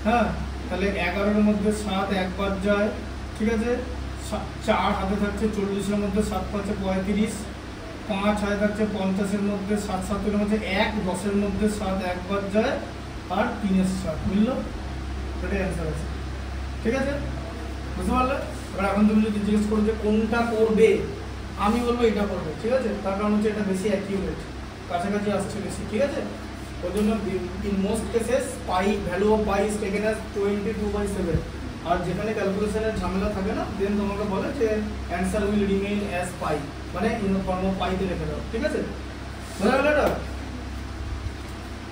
হ্যাঁ, তাহলে 11-এর মধ্যে 7 একবার যায়। ঠিক আছে, 4 হাতে থাকছে 40-এর মধ্যে 7 × 5 = 35, 5 হাতে থাকছে 50-এর মধ্যে 7 × 7 মধ্যে 1, 10-এর মধ্যে 7 একবার যায়, আর 3-এর 7 মিলল, এটাই অ্যান্সার আছে। ঠিক আছে, বুঝতে পারলে? এবার এখন তুমি যদি জিজ্ঞেস করো যে কোনটা করবে, আমি বলবো এটা করবে। ঠিক আছে, তার কারণ হচ্ছে এটা বেশি অ্যাকিউরেট, কাছাকাছি আসছে বেশি। ঠিক আছে, ওই জন্য in most cases pi, value of pi is taken as 22/7, আর যেখানে ক্যালকুলেশনের ঝামেলা থাকে না, দেন তোমাকে বলে যে অ্যান্সার উইল রিমেইন অ্যাজ পাই, মানে ইন দ্য ফর্ম অফ পাইতে রেখে দাও। ঠিক আছে, বোঝা গেল এটা?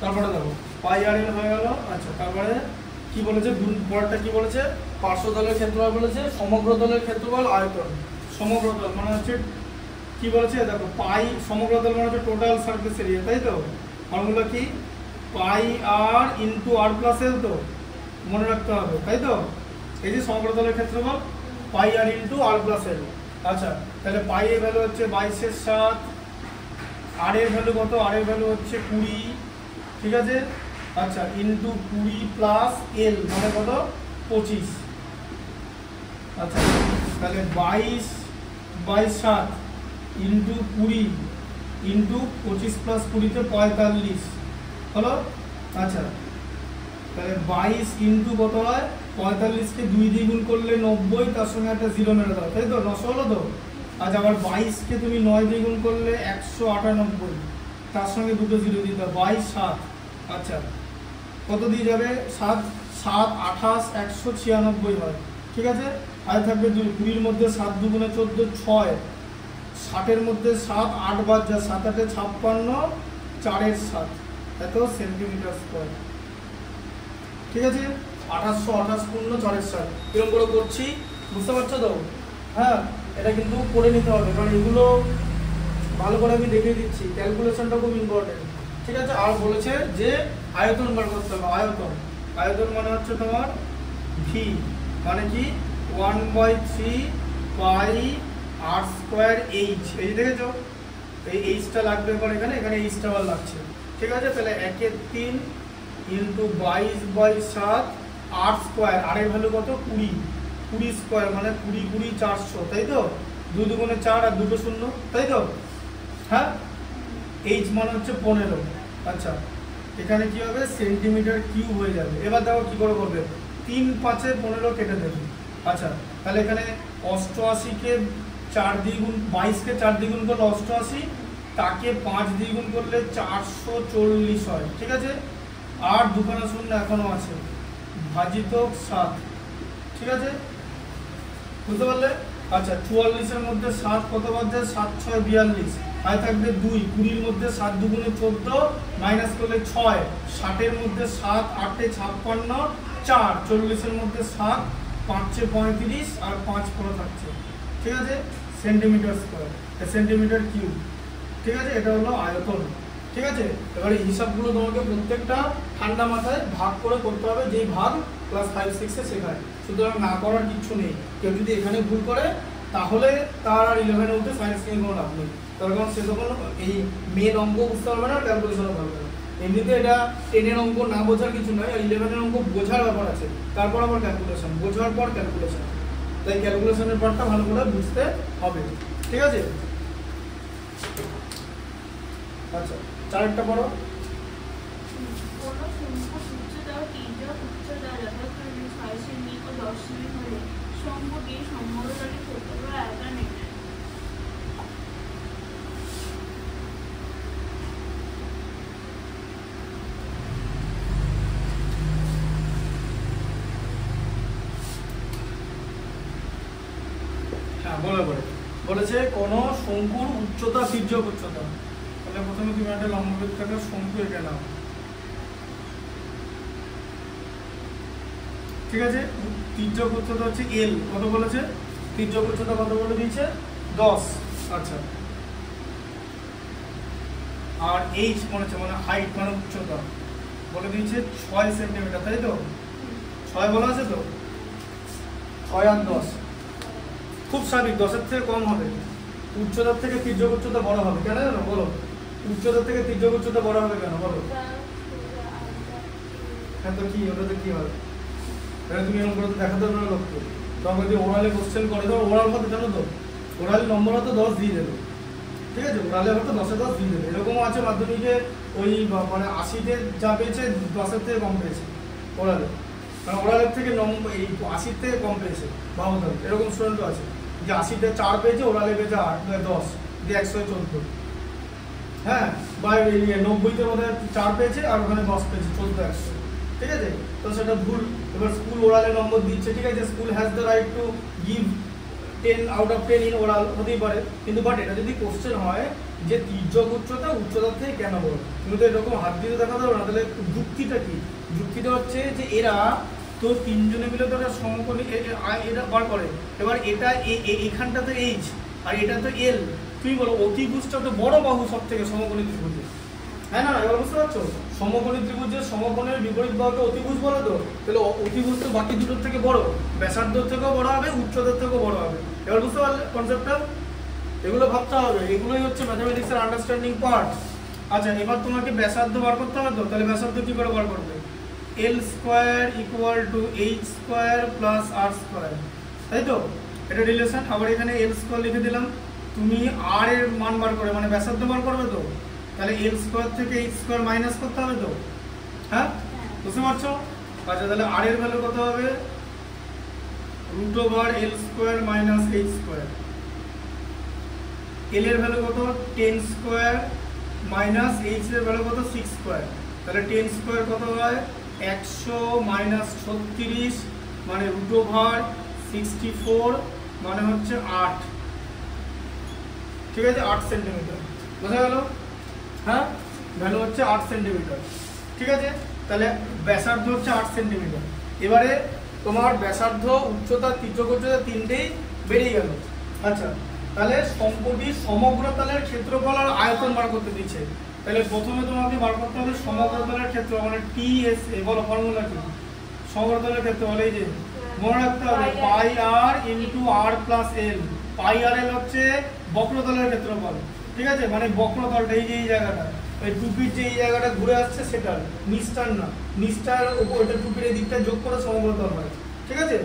তারপরে দেখো পাই আর এল হয়ে গেল। আচ্ছা তারপরে কি বলেছে, পরেরটা কি বলেছে, পার্শ্বতলের ক্ষেত্রফল বলেছে, সমগ্রতলের ক্ষেত্রফল আয়তন। সমগ্রতল মানে হচ্ছে কি বলেছে, দেখো পাই, সমগ্রতল মানে হচ্ছে টোটাল সারফেস এরিয়া, তাই তো? ফর্মুলা কি, পাই আর ইন্টু আর প্লাস এল, তো মনে রাখতে হবে, তাই তো? এই যে সমগ্রতলের ক্ষেত্রফল পাই আর ইন্টু আর প্লাস এল। আচ্ছা তাহলে পাই এর ভ্যালু হচ্ছে 22/7, আর এর ভ্যালু কত, আর এর ভ্যালু হচ্ছে 20। ঠিক আছে, আচ্ছা ইন্টু 20 প্লাস এল মানে কত, 25। আচ্ছা তাহলে 22/7 ইন্টু 20 ইন্টু 25 প্লাস 20 = 45 হলো। আচ্ছা তাহলে 22 ইন্টু কত হয়, 45কে 2 দিয়ে গুণ করলে 90, তার সঙ্গে একটা 0 মেরে দাও, তাই তো? 900 হলো তো। আচ্ছা আবার 22কে তুমি 9 দিয়ে গুণ করলে 198, তার সঙ্গে দুটো 0 দিতে হবে, 22/7। আচ্ছা কত দিয়ে যাবে, 7 7 28 196 হয়। ঠিক আছে, আর থাকবে 2, 20-এর মধ্যে 7 × 2 = 14, 6, 60-এর মধ্যে 7 8 বার যা, 7 8 56, 4-এর 7, এত সেন্টিমিটার স্কয়ার। ঠিক আছে, 2828 4-এর 7 এরকম করে করছি, বুঝতে পারছো তো? হ্যাঁ, এটা কিন্তু করে নিতে হবে, কারণ এগুলো ভালো করে আমি দেখিয়ে দিচ্ছি, ক্যালকুলেশনটা খুব ইম্পর্টেন্ট। ঠিক আছে, আর বলেছে যে আয়তন বার করতে হবে। আয়তন, আয়তন মানে হচ্ছে তোমার ভি, মানে কি 1/3 পাই আর স্কয়ার এইচ। এই দেখেছো, এই এইচটা লাগবে এবার এখানে, এখানে এইচটা আবার লাগছে। ঠিক আছে, তাহলে 1/3 ইন্টু 22/7 আর স্কয়ার, আর এর ভ্যালু কত, 20 20 স্কয়ার মানে 20 20 400, তাই তো? 2 দুগুণে 4 আর দুটো শূন্য, তাই তো? হ্যাঁ, এইচ মানে হচ্ছে 15। আচ্ছা, এখানে কি হবে, সেন্টিমিটার কিউব হয়ে যাবে। এবার দেখো কি করে করবে, 3 5 15 কেটে দেবে। আচ্ছা, তাহলে এখানে 88 কে 4 দ্বিগুণ, 22 কে 4 দ্বিগুণ করলে 88, তাকে 5 দ্বিগুণ করলে 440 হয়, ঠিক আছে? আর দুখানা শূন্য এখনো আছে, ভাজিত 7, ঠিক আছে? বুঝতে পারলে? আচ্ছা, 44 এর মধ্যে 7 কত বাজছে, 7 6 42, আর থাকবে 2, 20 এর মধ্যে 7 দুগুণে 14, মাইনাস করলে 6, 60 এর মধ্যে 7 8 এ 56, 4, 40 এর মধ্যে 7 5 এ 35, আর 5 পড়ে থাকছে, ঠিক আছে? সেন্টিমিটার স্কয়ার, সেন্টিমিটার কিউব, ঠিক আছে? এটা হলো আয়তন, ঠিক আছে? এবার এই হিসাবগুলো তোমাকে প্রত্যেকটা ঠান্ডা মাথায় ভাগ করে করতে হবে, যেই ভাগ ক্লাস 5 6 এ শেখায়। সুতরাং না করার কিছু নেই। কেউ যদি এখানে ভুল করে তাহলে তার আর 11 এ উঠে সায়েন্স নিয়ে কোনো লাভ নেই, তার কারণ সে তখন এই মেন অঙ্ক বুঝতে পারবে না, ক্যালকুলেশনও পারবে না। এমনিতে এটা 10 এর অঙ্ক না বোঝার কিছু নয়, 11 এর অঙ্ক বোঝার ব্যাপার আছে, তারপর আবার ক্যালকুলেশন, বোঝার পর ক্যালকুলেশন। তাই ক্যালকুলেশনের পার্টটা ভালো করে বুঝতে হবে, ঠিক আছে? আচ্ছা, চারটা পড়ো। কোনো শঙ্কুর উচ্চতা ও তির্যক উচ্চতা যথাক্রমে 6 সেমি ও 10 সেমি হলে শঙ্কুটির সমগ্রতলের ক্ষেত্রফল আয়তন নির্ণয়। হ্যাঁ, বলেছে কোন শঙ্কুর উচ্চতা তির্যক উচ্চতা। তাহলে প্রথমে তুমি একটা লম্ববৃত্তাকার শঙ্কু এঁকে নাও, ঠিক আছে? তির্যক উচ্চতা হচ্ছে এল, কত বলেছে? তির্যক উচ্চতা কত বলে দিয়েছে? 10। আচ্ছা, আর এইচ মনে মানে হাইট মানে উচ্চতা বলে দিয়েছে 6 সেন্টিমিটার, তাই তো? 6 বলা আছে তো, 6 আর 10 খুব স্বাভাবিক, 10-এর থেকে কম হবে। উচ্চতার থেকে তির্যক উচ্চতা বড় হবে কেন জানো, বলো? উচ্চতার থেকে তির্যক উচ্চতা বড় হবে কেন, বলো? হ্যাঁ, তো কি ওটাতে কি হবে? এটা তুমি এরকম করে দেখাতে পারবে না লোককে। তখন যদি ওরালে কোশ্চেন করে, ধরো ওরাল কত জানো তো, ওরাল নম্বর হয়তো 10 দিয়ে দেবে, ঠিক আছে? ওরালে হয়তো 10-এ 10 দিয়ে দেবে। এরকমও আছে মাধ্যমিকে ওই মানে 80-তে যা পেয়েছে 10-এর থেকে কম পেয়েছে ওরালে, মানে ওরালের থেকে এই 80-র থেকে কম পেয়েছে, ভাবো তাহলে। এরকম স্টুডেন্টও আছে যে 80-তে 4 পেয়েছে, ওরালে পেয়েছে 8 10 দিয়ে 114, হ্যাঁ? বা 90-তে বোধহয় 4 পেয়েছে আর ওখানে 10 পেয়েছে, 14 100, ঠিক আছে? তো সেটা ভুল। এবার স্কুল ওরালে নম্বর দিচ্ছে, ঠিক আছে? School has the right to give 10 out of 10 in oral, হতেই পারে। কিন্তু বাট এটা যদি কোশ্চেন হয় যে তির্যক উচ্চতা উচ্চতার থেকে কেন বড়, তুমি তো এরকম হাত দিয়ে দেখাতে পারো না। তাহলে যুক্তিটা কি? যুক্তিটা হচ্ছে যে এরা তো তিনজনে মিলে তো একটা সমকোণী এটা বার করে। এবার এটা এখানটাতে এইচ আর এটা তো এল, তুমি বলো অতিভুজটা তো বড় বাহু সব থেকে সমকোণী ত্রিভুজে, হ্যাঁ না? এবার বুঝতে পারছো? সমকোণী ত্রিভুজের সমকোণের বিপরীত বাহুকে অতিভুজ বলে তো, তাহলে অতিভুজ তো বাকি দুটোর থেকে বড়, ব্যাসার্ধর থেকেও বড় হবে, উচ্চতার থেকেও বড় হবে। এবার বুঝতে পারলে কনসেপ্টটা? এগুলো ভাবতে হবে, এগুলোই হচ্ছে ম্যাথমেটিক্সের আন্ডারস্ট্যান্ডিং পার্ট। আচ্ছা, এবার তোমাকে ব্যাসার্ধ বার করতে হবে তো, তাহলে ব্যাসার্ধ কি করে বার করবে? L square equal to h square plus r square, তাই তো? এটা রিলেশন। আবার এখানে এল স্কোয়ার লিখে দিলাম, তুমি আর এর মান বার করে মানে ব্যাসার্ধ বার করবে তো, তাহলে এল স্কোয়ার থেকে এইচ স্কোয়ার মাইনাস করতে হবে তো, হ্যাঁ? বুঝতে পারছো? আচ্ছা, তাহলে আর এর ভ্যালু কত হবে? √এল স্কোয়ার মাইনাস এইচ স্কোয়ার। এল এর ভ্যালু কত? 10 স্কোয়ার মাইনাস এইচ এর ভ্যালু কত? 6 স্কোয়ার। তাহলে 10 স্কোয়ার কত হয়? 100 মাইনাস 36 মানে √64 মানে হচ্ছে 8, ঠিক আছে? 8 সেন্টিমিটার, বোঝা গেল? হ্যাঁ, ভ্যালু হচ্ছে 8 সেন্টিমিটার, ঠিক আছে? তাহলে ব্যাসার্ধ হচ্ছে 8 সেন্টিমিটার। এবারে তোমার ব্যাসার্ধ, উচ্চতা, তির্যক উচ্চতা তিনটেই বেরিয়ে গেল। আচ্ছা, তাহলে শঙ্কুটির সমগ্র তলের ক্ষেত্রফল আর আয়তন বার করতে দিচ্ছে। তাহলে প্রথমে তোমাকে বার করতে হবে সমগ্র তলের ক্ষেত্রফল, মানে টিএসএ। বলো ফর্মুলা কি সমগ্র তলের ক্ষেত্রফল? এই যে মনে রাখতে হবে পাই আর ইনটু আর প্লাস এল। পাই আর এল হচ্ছে বক্রতলের ক্ষেত্রফল, ঠিক আছে? মানে বক্রতলটা এই যে এই জায়গাটা, ওই টুপির যে এই জায়গাটা ঘুরে আসছে সেটার, নিচটার না, নিচটার উপর ওইটা টুপির এই দিকটা যোগ করে সমগ্র তল হয়, ঠিক আছে?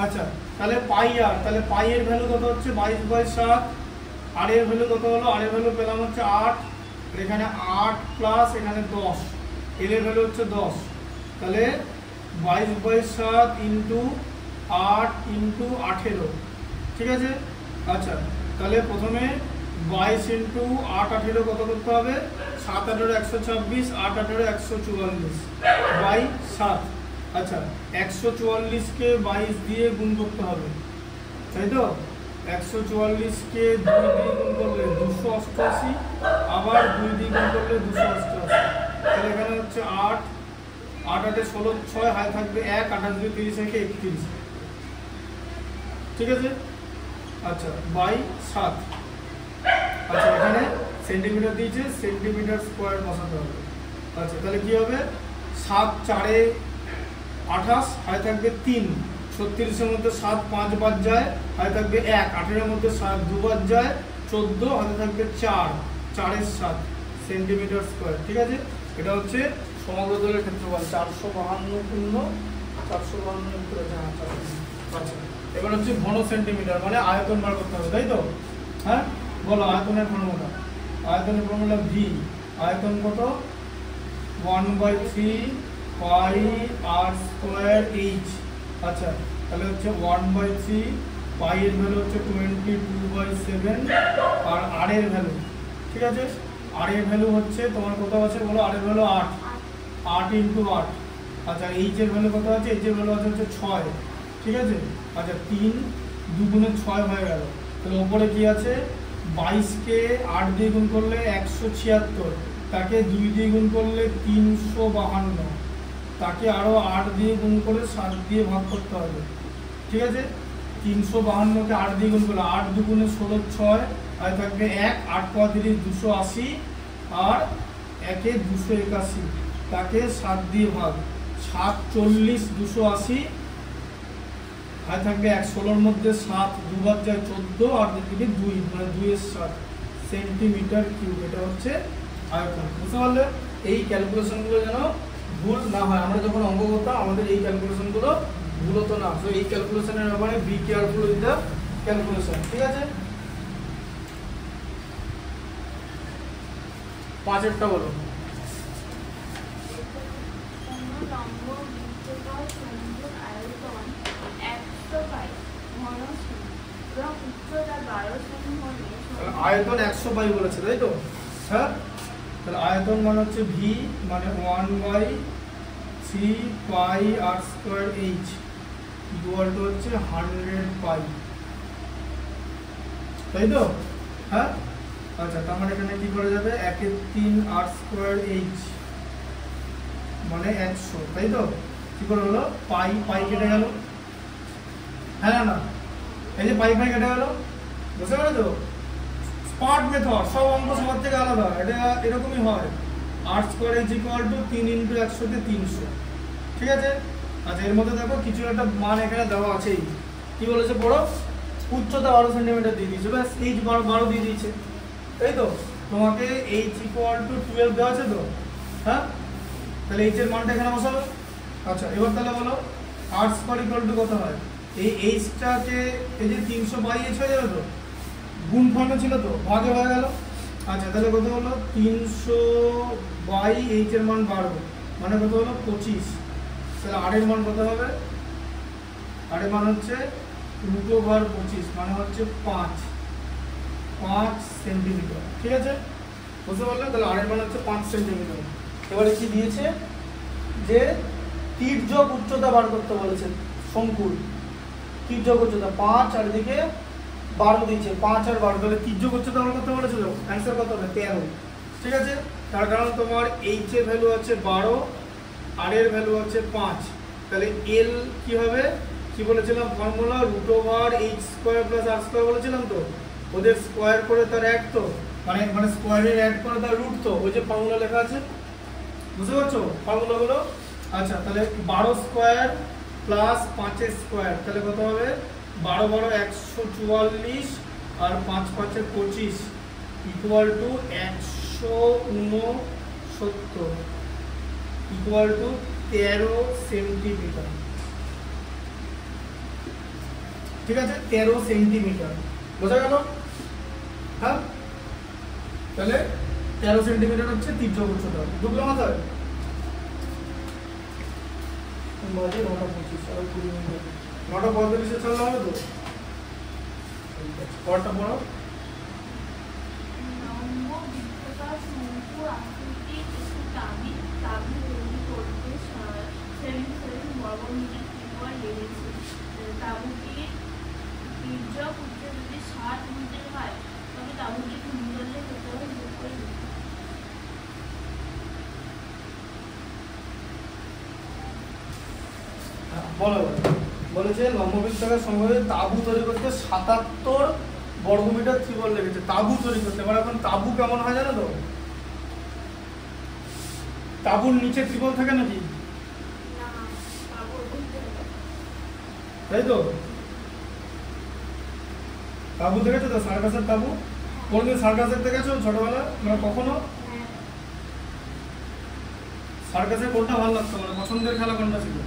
আচ্ছা তাহলে পাই আর, তাহলে পাই এর ভ্যালু কত হচ্ছে 22/7, আর এর ভ্যালু কত হলো, আর এর ভ্যালু পেলাম হচ্ছে 8, এখানে 8 প্লাস এখানে 10, এর ভ্যালু হচ্ছে 10, তাহলে 22/7 ইন্টু 8 ইন্টু 18, ঠিক আছে। আচ্ছা তাহলে প্রথমে 22 ইন্টু 8 18 কত করতে হবে, 7 18 126, 8 18 144 বাই 7। আচ্ছা 144কে 22 দিয়ে গুণ করতে হবে, তাই তো। 144কে 2 দিয়ে গুণ করলে 288, আবার 2 দিয়ে গুণ করলে 288, তাহলে এখানে হচ্ছে 8 8 8 16 6, হাতে থাকবে 1, 28 2 30 থেকে 31, ঠিক আছে। আচ্ছা বাই 7। আচ্ছা এখানে সেন্টিমিটার দিয়েছে, সেন্টিমিটার স্কোয়ার বসাতে হবে। আচ্ছা তাহলে কি হবে, 7 4 28, হাতে থাকবে 3, 36-এর মধ্যে 7 5 বাদ যায়, হাতে থাকবে 1, 18-এর মধ্যে 7 2 বাদ যায় 14, হাতে থাকবে 4, 4 7 সেন্টিমিটার স্কোয়ার, ঠিক আছে। এটা হচ্ছে সমগ্র তলের ক্ষেত্রফল 452 আচ্ছা এবার হচ্ছে ঘন সেন্টিমিটার, মানে আয়তন বার করতে হবে, তাই তো। হ্যাঁ বলো আয়তনের ফর্মুলা, আয়তনের ফর্মুলা ভি, আয়তন কত 1/3 পাই আর স্কোয়ার এইচ। আচ্ছা তাহলে হচ্ছে 1/3 পাই এর ভ্যালু হচ্ছে 22/7, আর আর এর ভ্যালু, ঠিক আছে, আর এর ভ্যালু হচ্ছে তোমার কত আছে বলো, আর এর ভ্যালু 8, 8 ইন্টু 8। আচ্ছা এইচ এর ভ্যালু কত আছে, এইচ এর ভ্যালু আছে হচ্ছে 6, ঠিক আছে। আচ্ছা 3 2 গুণে 6 হয়ে গেল, তাহলে ওপরে কি আছে, 22কে 8 দিয়ে গুণ করলে 176, তাকে 2 দিয়ে গুণ করলে 352, তাকে আরও 8 দিয়ে গুণ করে 7 দিয়ে ভাগ করতে হবে, ঠিক আছে। 352কে 8 দিয়ে গুণ করলে 8 2 গুণে 16 6, আর থাকবে 1, 8 35 280, আর 1 281, তাকে 7 দিয়ে ভাগ, 7 40 280, আর থাকবে 16-র মধ্যে 7 2 বাদ যায় 14, আর দিকে 2 মানে 2 এর 7 সেন্টিমিটার কিউব। এটা হচ্ছে আয়তন, বুঝতে পারলে। এই ক্যালকুলেশনগুলো যেন ভুল না হয়, আমরা যখন অঙ্ক করতাম আমাদের এই ক্যালকুলেশনগুলো ভুল হতো না। তো এই ক্যালকুলেশনের ব্যাপারে be careful with the calculation, ঠিক আছে। 5এরটা বলো। আয়তন 100 পাই বলেছে, তাই তো। হ্যাঁ তাহলে আয়তন মানে হচ্ছে ভি, মানে 1/3 পাই আর স্কোয়ার এইচ ইকুয়াল টু হচ্ছে 100 পাই, তাই তো। হ্যাঁ আচ্ছা তার মানে এখানে কি করা যাবে, 1/3 আর স্কোয়ার এইচ মানে 100, তাই তো। কি করে হলো, পাই পাই কেটে গেল, হ্যাঁ না এই যে পাই পাই কেটে গেল, বুঝতে পেরেছো। স্মার্ট মেথড, সব অঙ্ক সবার থেকে আলাদা, এটা এরকমই হয়। আর স্কোয়ার ইজ ইকুয়াল টু 3 × 100 তে 300, ঠিক আছে। আচ্ছা এর মধ্যে দেখো কিছু একটা মান এখানে দেওয়া আছেই, কি বলেছে পড়ো, উচ্চতা 12 সেন্টিমিটার দিয়ে দিয়েছে, ব্যাস এইচ 12 দিয়ে দিয়েছে, তাই তো। তোমাকে এইচ ইকুয়াল টু 12 দেওয়া আছে তো, হ্যাঁ তাহলে এইচ এর মানটা এখানে বসাবে। আচ্ছা এবার তাহলে বলো আর স্কোয়ার ইকুয়াল টু কত হয়, এই এইচটাকে এই যে 300 বাই এইচ হয়ে যাবে তো, গুণ ফর্মে ছিল তো, ভাগে হয়ে গেল। আচ্ছা তাহলে কত হলো, 300 বাই এইচ এর মান 12, মানে কত হলো 25, তাহলে আর এর মান কত হবে, আর এর মান হচ্ছে √25, মানে হচ্ছে 5 সেন্টিমিটার, ঠিক আছে, বুঝতে পারলে। তাহলে আর এর মান হচ্ছে 5 সেন্টিমিটার। এবারে কি দিয়েছে, যে তির্যক উচ্চতা বার করতে বলেছে, শঙ্কুর তির্যক উচ্চতা 5, আর এদিকে 12 দিয়েছে, 5 আর 12, তাহলে তির্যক উচ্চতা বার করতে বলেছিল, অ্যান্সার কত হবে 13, ঠিক আছে। তার কারণ তোমার এইচ এর ভ্যালু হচ্ছে 12, আর এর ভ্যালু হচ্ছে 5, তাহলে এল কি হবে, কি বলেছিলাম ফর্মুলা, √h² + r² বলেছিলাম তো, ওদের স্কোয়ার করে তার এক তো, মানে স্কোয়ারের এক করে তার রুট তো, ওই যে ফর্মুলা লেখা আছে, বুঝতে পারছো ফর্মুলাগুলো। আচ্ছা তাহলে 12 স্কোয়ার প্লাস 5 স্কোয়ার, তাহলে কত হবে, 12 12 144, আর 5 5 25, equal to 169, equal to 13 centimetre, ঠিক আছে, 13 সেন্টিমিটার। বোঝা গেল? হ্যাঁ, তাহলে 13 সেন্টিমিটার হচ্ছে তির্যক উচ্চতা। ঢুকলো মাথায়? বাজে 9:25, আর 20 মিনিট। 9:35 চললে হবে তো? পরটা পড়ো। বলো, বলেছে লম্ববৃত্তাকার সমবাহু তাঁবু তৈরি করতে 77 বর্গমিটার ত্রিপল লেগেছে। তাঁবু তৈরি করতে, এবার এখন তাঁবু কেমন হয় জানো তো? তাঁবুর নিচে ত্রিপল থাকে নাকি? তাই তো? তাঁবু দেখেছো তো, সার্কাসের তাঁবু? কোনদিন সার্কাসের দেখেছো ছোটবেলা? মানে কখনো? সার্কাসে কোনটা ভালো লাগতো, মানে পছন্দের খেলা কোনটা ছিল?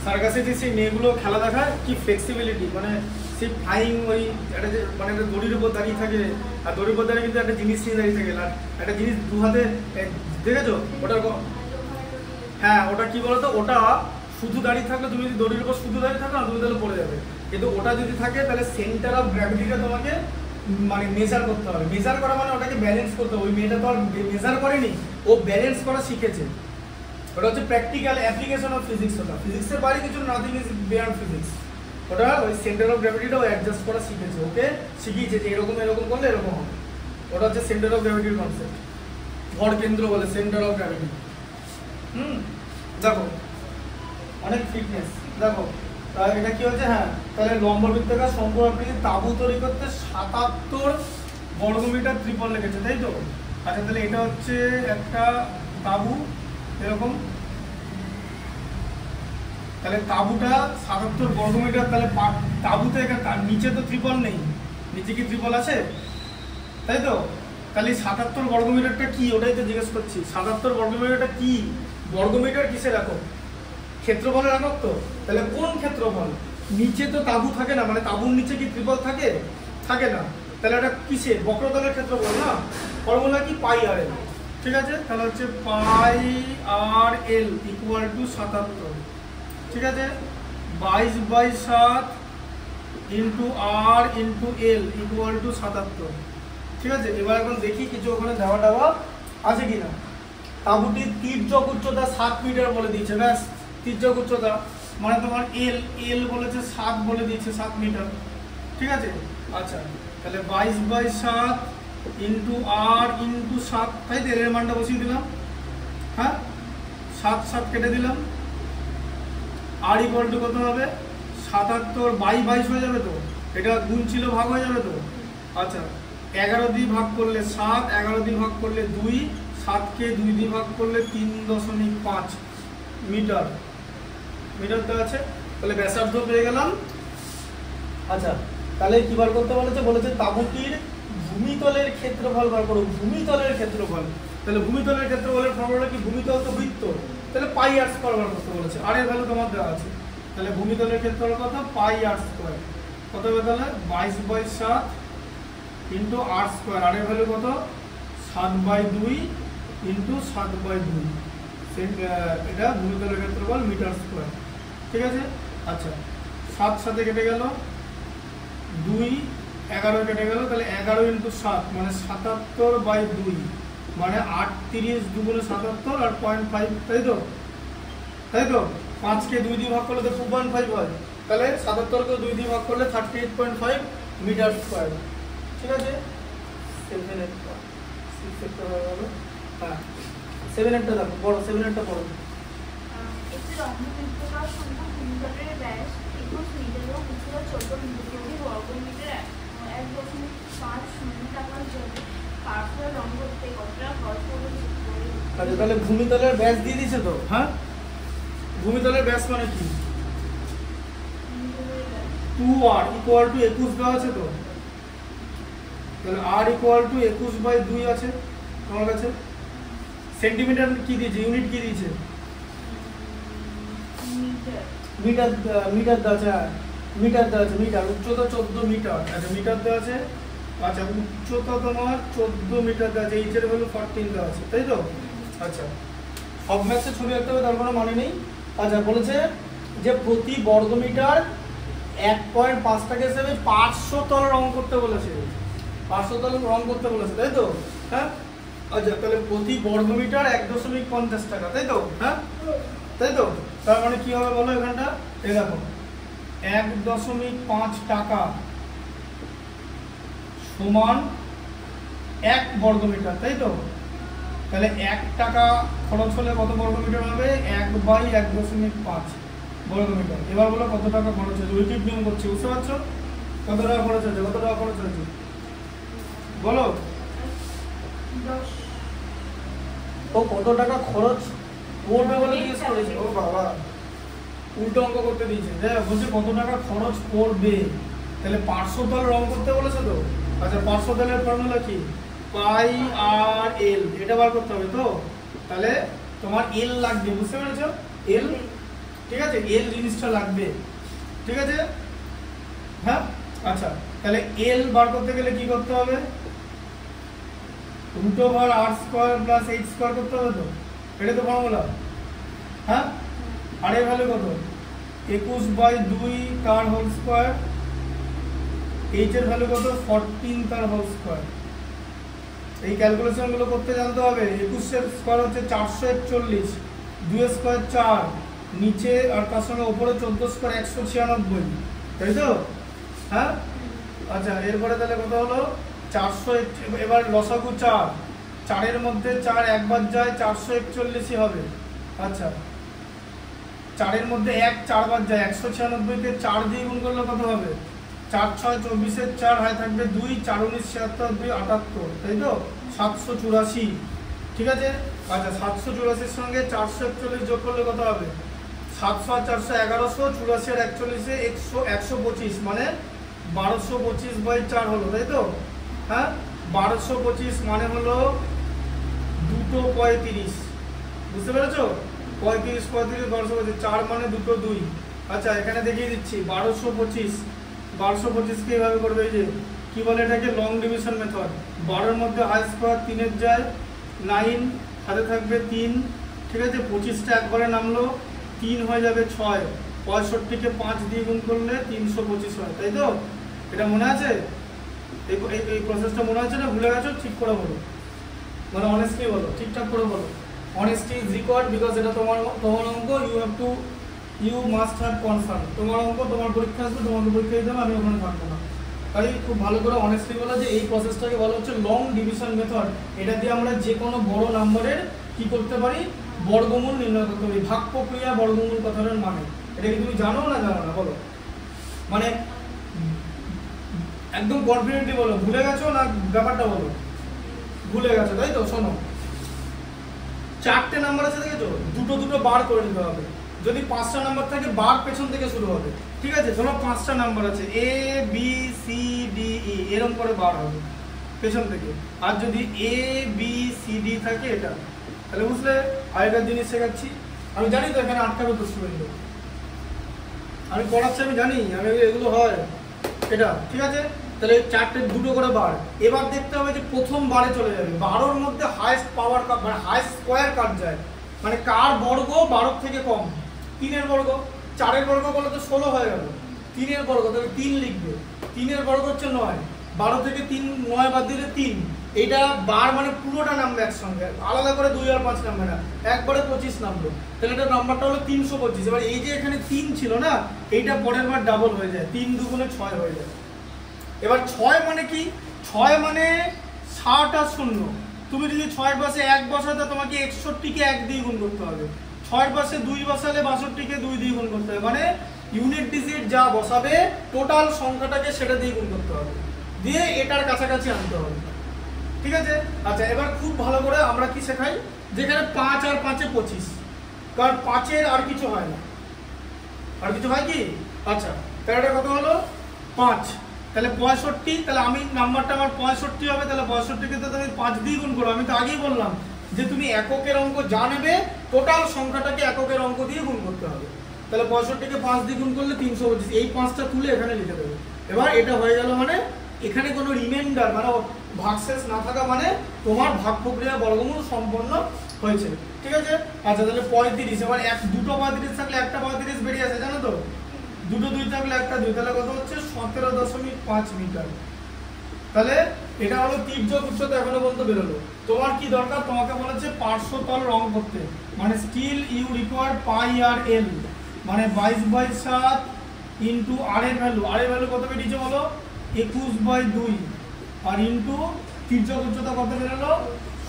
সার্কাসে যে সেই মেয়েগুলো খেলা দেখায়, কি ফ্লেক্সিবিলিটি, মানে সেই ফ্লাইং, ওই একটা যে মানে একটা দড়ির উপর দাঁড়িয়ে থাকে, আর দড়ির উপর দাঁড়িয়ে কিন্তু একটা জিনিস নিয়ে দাঁড়িয়ে থাকে, আর একটা জিনিস দু হাতে, দেখেছো ওটার? হ্যাঁ, ওটা কি বলতো, ওটা শুধু দাঁড়িয়ে থাকলে, তুমি যদি দড়ির উপর শুধু দাঁড়িয়ে থাকো না, তুমি তাহলে পড়ে যাবে। কিন্তু ওটা যদি থাকে তাহলে সেন্টার অফ গ্র্যাভিটিটা তোমাকে মানে মেজার করতে হবে। মেজার করা মানে ওটাকে ব্যালেন্স করতে হবে। ওই মেয়েটা তো আর মেজার করেনি, ও ব্যালেন্স করা শিখেছে। ওটা হচ্ছে প্র্যাকটিক্যাল অ্যাপ্লিকেশন অফ ফিজিক্স। ওটা ফিজিক্সের বাইরে কিছু, নাথিং ইজ বিয়ন্ড ফিজিক্স। ওটা ওই সেন্টার অফ গ্র্যাভিটিটা ও অ্যাডজাস্ট করা শিখেছে, ওকে শিখিয়েছে যে এরকম এরকম করলে এরকম হবে। ওটা হচ্ছে সেন্টার অফ গ্র্যাভিটির কনসেপ্ট, ভর কেন্দ্র বলে, সেন্টার অফ গ্র্যাভিটি। দেখো অনেক ফিটনেস। দেখো তাহলে এটা কি হচ্ছে, হ্যাঁ, তাহলে লম্ববৃত্তাকার সমবাহু তাঁবু তৈরি করতে 77 বর্গমিটার ত্রিপল লেগেছে, তাই তো? আচ্ছা, তাহলে এটা হচ্ছে একটা তাঁবু এরকম, তাহলে তাঁবুটা 77 বর্গমিটার। তাহলে তাঁবুতে নিচে তো ত্রিপল নেই, নিচে কি ত্রিপল আছে? তাই তো? তাহলে 77 বর্গমিটারটা কি, ওটাই তো জিজ্ঞেস করছি। 77 বর্গমিটারটা কি? বর্গমিটার কিসের একক? ক্ষেত্রফলের একক তো। তাহলে কোন ক্ষেত্রফল? নিচে তো তাঁবু থাকে না, মানে তাঁবুর নিচে কি ত্রিপল থাকে? থাকে না। তাহলে এটা কিসের? বক্রতলের ক্ষেত্রফল না? ফর্মুলা কি? পাই আর এল। ঠিক আছে, তাহলে হচ্ছে পাই আর এল ইকুয়াল টু 77। ঠিক আছে, 22/7 into r into l equal to 77। ঠিক আছে, এবার এখন দেখি কিছু ওখানে দেওয়া আছে কিনা। তাঁবুটির তির্যক উচ্চতা 7 মিটার বলে দিয়েছে, ব্যাস। তির্যক উচ্চতা মানে তোমার এল বলেছে 7 বলে দিয়েছে, 7 মিটার। ঠিক আছে, আচ্ছা, তাহলে 22/7 ইন্টু আর ইন্টু 7, তাই তো? এর মানটা বসিয়ে দিলাম। হ্যাঁ, 7 কেটে দিলাম। আর ইকুয়াল টু কত হবে? 77 22 হয়ে যাবে তো? এটা গুণ ছিল, ভাগ হয়ে যাবে তো? আচ্ছা, 11 দিয়ে ভাগ করলে 7, 11 দিয়ে ভাগ করলে 2, 7কে 2 দিয়ে ভাগ করলে 3.5 মিটার। মিটারটা আছে, তাহলে ব্যাসার্ধ পেয়ে গেলাম। আচ্ছা, তাহলে কি বার করতে বলেছে? বলেছে তাঁবুটির ভূমিতলের ক্ষেত্রফল বার করো। ভূমিতলের ক্ষেত্রফল, তাহলে ভূমিতলের ক্ষেত্রফলের ফর্মুলা কি? ভূমিতল তো বৃত্ত, তাহলে পাই আর স্কয়ার বার করতে বলেছে। আর এর ভ্যালু তোমার দেওয়া আছে, তাহলে ভূমিতলের ক্ষেত্রফল কত? পাই আর স্কয়ার। কত হবে তাহলে? 22/7 ইন্টু আর স্কয়ার। আর এর ভ্যালু কত? 7/2 ইন্টু 7/2। এটা ভূমিতলের ক্ষেত্রফল মিটার স্কয়ার। ঠিক আছে, আচ্ছা, 7 সাথে কেটে গেল, 2 11 কেটে গেল, তাহলে 11 ইন্টু 7 মানে 77/2 মানে 38 2 77 আর 0.5, তাই তো? তাই তো? 5কে 2 দিয়ে ভাগ করলে তো 2.5 হয়, তাহলে 77কে 2 দিয়ে ভাগ করলে 38.5 মিটার স্কয়ার। ঠিক আছে, 7 হয়ে গেল। হ্যাঁ, 7 দেখো, বড় 7 পড়ো। একটি লম্ববৃত্তাকার ভূমিতলের ব্যাস 21 মিটার ও উচ্চতা 14 মিটার প্রতি বর্গমিটার 1.50 টাকার জন্য পার্শ্বীয় লম্বতে কতটা খরচ পড়বে? আচ্ছা, তাহলে ভূমিতলের ব্যাস দিয়ে দিয়েছে তো। হ্যাঁ, ভূমিতলের ব্যাস মানে কি? 2r ইকুয়াল টু 21 দেওয়া আছে তো, তাহলে r ইকুয়াল টু 21/2 আছে তোমার কাছে। সেন্টিমিটার কি দিয়েছে? ইউনিট কি দিয়েছে? মিটার মিটার দেওয়া আছে, হ্যাঁ মিটার দেওয়া আছে, মিটার উচ্চতা 14 মিটার, আচ্ছা মিটার দেওয়া আছে, আচ্ছা উচ্চতা তোমার 14 মিটার দেওয়া আছে, এইচের ভ্যালু 14 দেওয়া আছে, তাই তো? আচ্ছা সব ম্যাক্সের ছবি আঁকতে হবে তার কোনো মানে নেই। আচ্ছা বলেছে যে প্রতি বর্গমিটার 1.5 টাকা হিসেবে 500 তল রং করতে বলেছে, 500 তল রং করতে বলেছে, তাই তো? হ্যাঁ আচ্ছা তাহলে প্রতি বর্গমিটার 1.50 টাকা, তাই তো? হ্যাঁ তাই তো? তার মানে কি হবে বলো এখানটা, এই দেখো 1.5 টাকা সমান 1 বর্গমিটার, তাই তো? তাহলে 1 টাকা খরচ হলে কত বর্গমিটার হবে? 1/1.5 বর্গমিটার। এবার বলো কত টাকা খরচ হয়েছে, উইকিট নিয়ম করছি, বুঝতে পারছো? কত টাকা খরচ হয়েছে, কত টাকা খরচ হয়েছে বলো? ও কত টাকা খরচ পড়বে বলে জিজ্ঞেস করেছে, ও বাবা উল্টো অঙ্ক করতে দিয়েছে, বলছে কত টাকা খরচ পড়বে, তাহলে 500 তল রং করতে বলেছে তো। আচ্ছা 500 তলের ফর্মুলা কি? পাই আর এল, এটা বার করতে হবে তো। তাহলে তোমার এল লাগবে, বুঝতে পেরেছো? এল, ঠিক আছে, এল জিনিসটা লাগবে, ঠিক আছে? হ্যাঁ আচ্ছা তাহলে এল বার করতে গেলে কি করতে হবে? রুট ওভার আর স্কোয়ার প্লাস এইচ স্কোয়ার করতে হবে তো, এটা তো ফর্মুলা। হ্যাঁ আর এর ভ্যালু কত? 21/2 তার হোল স্কোয়ার, এইচ এর ভ্যালু কত? 14 তার হোল স্কোয়ার। এই ক্যালকুলেশন গুলো করতে জানতে হবে। 21 এর স্কোয়ার হচ্ছে 441, 2 এর স্কোয়ার 4, নিচে আর তার সঙ্গে উপরে 14 স্কোয়ার 196, তাই তো? হ্যাঁ আচ্ছা এরপরে তাহলে কত হলো? 400, এবার লসাগু 4, 4 এর মধ্যে 4 একবার যায়, 441ই হবে। আচ্ছা 4 এর মধ্যে 1 4 বার যায়, 196 কে 4 দিয়ে গুণ করলে কত হবে? 4 6 24 এর 4 হয় থাকবে 2, 4 19 76 2 78, তাই তো? 784, ঠিক আছে? আচ্ছা 784 এর সঙ্গে 441 যোগ করলে কত হবে? 700 আর 400 1100, 84 আর 41 125, মানে 1225/4 হলো, তাই তো? হ্যাঁ 1225 মানে হলো 235, বুঝতে পেরেছো? 35 35 1225, 4 মানে 2 2। আচ্ছা এখানে দেখিয়ে দিচ্ছি 1225 কে এইভাবে করবে, এই যে কি বলে এটাকে, লং ডিভিশন মেথড। 12 এর মধ্যে হাই স্কোয়ার 3 এর যায় 9, হাতে থাকবে 3, ঠিক আছে? 25টা একবারে নামলো, 3 হয়ে যাবে 6, 65 কে 5 দিয়ে গুণ করলে 325 হয়, তাই তো? এটা মনে আছে? এই প্রসেসটা মনে আছে না ভুলে গেছো? ঠিক করে বলো, মানে অনেস্টলি বলো, ঠিকঠাক করে বলো। অনেস্টি ইজ রিকোয়ার্ড বিকজ এটা তোমার অঙ্ক, ইউ মাস্ট হ্যাভ কনসার্ন। তোমার অঙ্ক, তোমার পরীক্ষা আসবে, তোমাকে পরীক্ষা দিতে হবে, আমি ওখানে থাকবো না। তাই খুব ভালো করে অনেস্টলি বলো যে এই প্রসেসটাকে বলা হচ্ছে লং ডিভিশন মেথড। এটা দিয়ে আমরা যে কোনো বড় নাম্বারের কি করতে পারি? বর্গমূল নির্ণয় করতে পারি। ভাগ প্রক্রিয়া বর্গমূল কথাটার মানে এটা কি তুমি জানো না জানো না বলো? মানে একদম কনফিডেন্টলি বলো, ভুলে গেছো না ব্যাপারটা বলো? ভুলে গেছো তাই তো? শোনো 4টে নাম্বার আছে দেখেছো, দুটো বার করে নিতে হবে। যদি 5টা নাম্বার থাকে বার পেছন থেকে শুরু হবে, ঠিক আছে? ধরো 5টা নাম্বার আছে A B C D E, এরকম করে বার হবে পেছন থেকে। আর যদি এ বি সি ডি থাকে এটা, তাহলে বুঝলে? আগেকার জিনিস শেখাচ্ছি, আমি জানি তো এখানে আটকাবে তো স্টুডেন্ট, আমি পড়াচ্ছি, আমি জানি আমি এগুলো হয় এটা, ঠিক আছে? তাহলে 4টে দুটো করে বার। এবার দেখতে হবে যে প্রথম বারে চলে যাবে, 12-র মধ্যে হাইস্ট পাওয়ার মানে হাইস্ট স্কোয়ার কাট যায়, মানে কার বর্গ 12 থেকে কম। 3-এর বর্গ, 4-এর বর্গ করলে তো 16 হয়ে গেল, 3-এর বর্গ তাহলে 3 লিখবে, 3-এর বর্গ হচ্ছে 9, 12 থেকে 3 9 বাদ দিলে 3। এটা বার মানে পুরোটা নামবে একসঙ্গে, আলাদা করে 2 আর 5 নামবে না, একবারে 25 নামলো, তাহলে এটা নাম্বারটা হলো 325। এবার এই যে এখানে 3 ছিল না, এইটা পরের বার ডাবল হয়ে যায়, 3 2 6 হয়ে যায়। এবার 6 মানে কি? 6 মানে 60 আর 0। তুমি যদি 6-এর পাশে 1 বসাতে তোমাকে 61কে 1 দিয়ে গুণ করতে হবে, 6-এর পাশে 2 বসালে 62কে 2 দিয়ে গুণ করতে হবে, মানে ইউনিট ডিজিট যা বসাবে টোটাল সংখ্যাটাকে সেটা দিয়ে গুণ করতে হবে, দিয়ে এটার কাছাকাছি আনতে হবে, ঠিক আছে? আচ্ছা এবার খুব ভালো করে আমরা কি শেখাই, যেখানে 5 আর 5-এ 25, কারণ 5-এর আর কিছু হয় না, আর কিছু হয় কি? আচ্ছা তাহলে এটা কত হলো? 5, তাহলে 65, তাহলে আমি নাম্বারটা আমার 65 হবে, তাহলে 65কে তো তুমি 5 দিয়ে গুণ করো। আমি তো আগেই বললাম যে তুমি এককের অঙ্ক যা নেবে টোটাল সংখ্যাটাকে এককের অঙ্ক দিয়ে গুণ করতে হবে, তাহলে 65 কে 5 দিয়ে গুণ করলে 325, এই 5টা তুলে এখানে লিখে দেবে। এবার এটা হয়ে গেল, মানে এখানে কোনো রিমাইন্ডার মানে ভাগশেষ না থাকা, মানে তোমার ভাগ প্রক্রিয়া বর্গমূল সম্পন্ন হয়েছে, ঠিক আছে। আচ্ছা তাহলে 35, এবার দুটো 35 থাকলে একটা 35 বেরিয়ে আসে, জানো তো, দুটো 2 থাকলে একটা 2, তাহলে কত হচ্ছে 17.5 মিটার। তাহলে এটা হলো তির্যক উচ্চতা, এখনো পর্যন্ত বেরোলো। তোমার কি দরকার, তোমাকে বলেছে পার্শ্বতল রং করতে, মানে স্টিল ইউ রিকোয়ার পাই আর এল, মানে 22/7 ইন্টু আর এর ভ্যালু, কত বেরিয়েছে বলো, 21/2, আর ইন্টু তির্যক উচ্চতা কত বেরোলো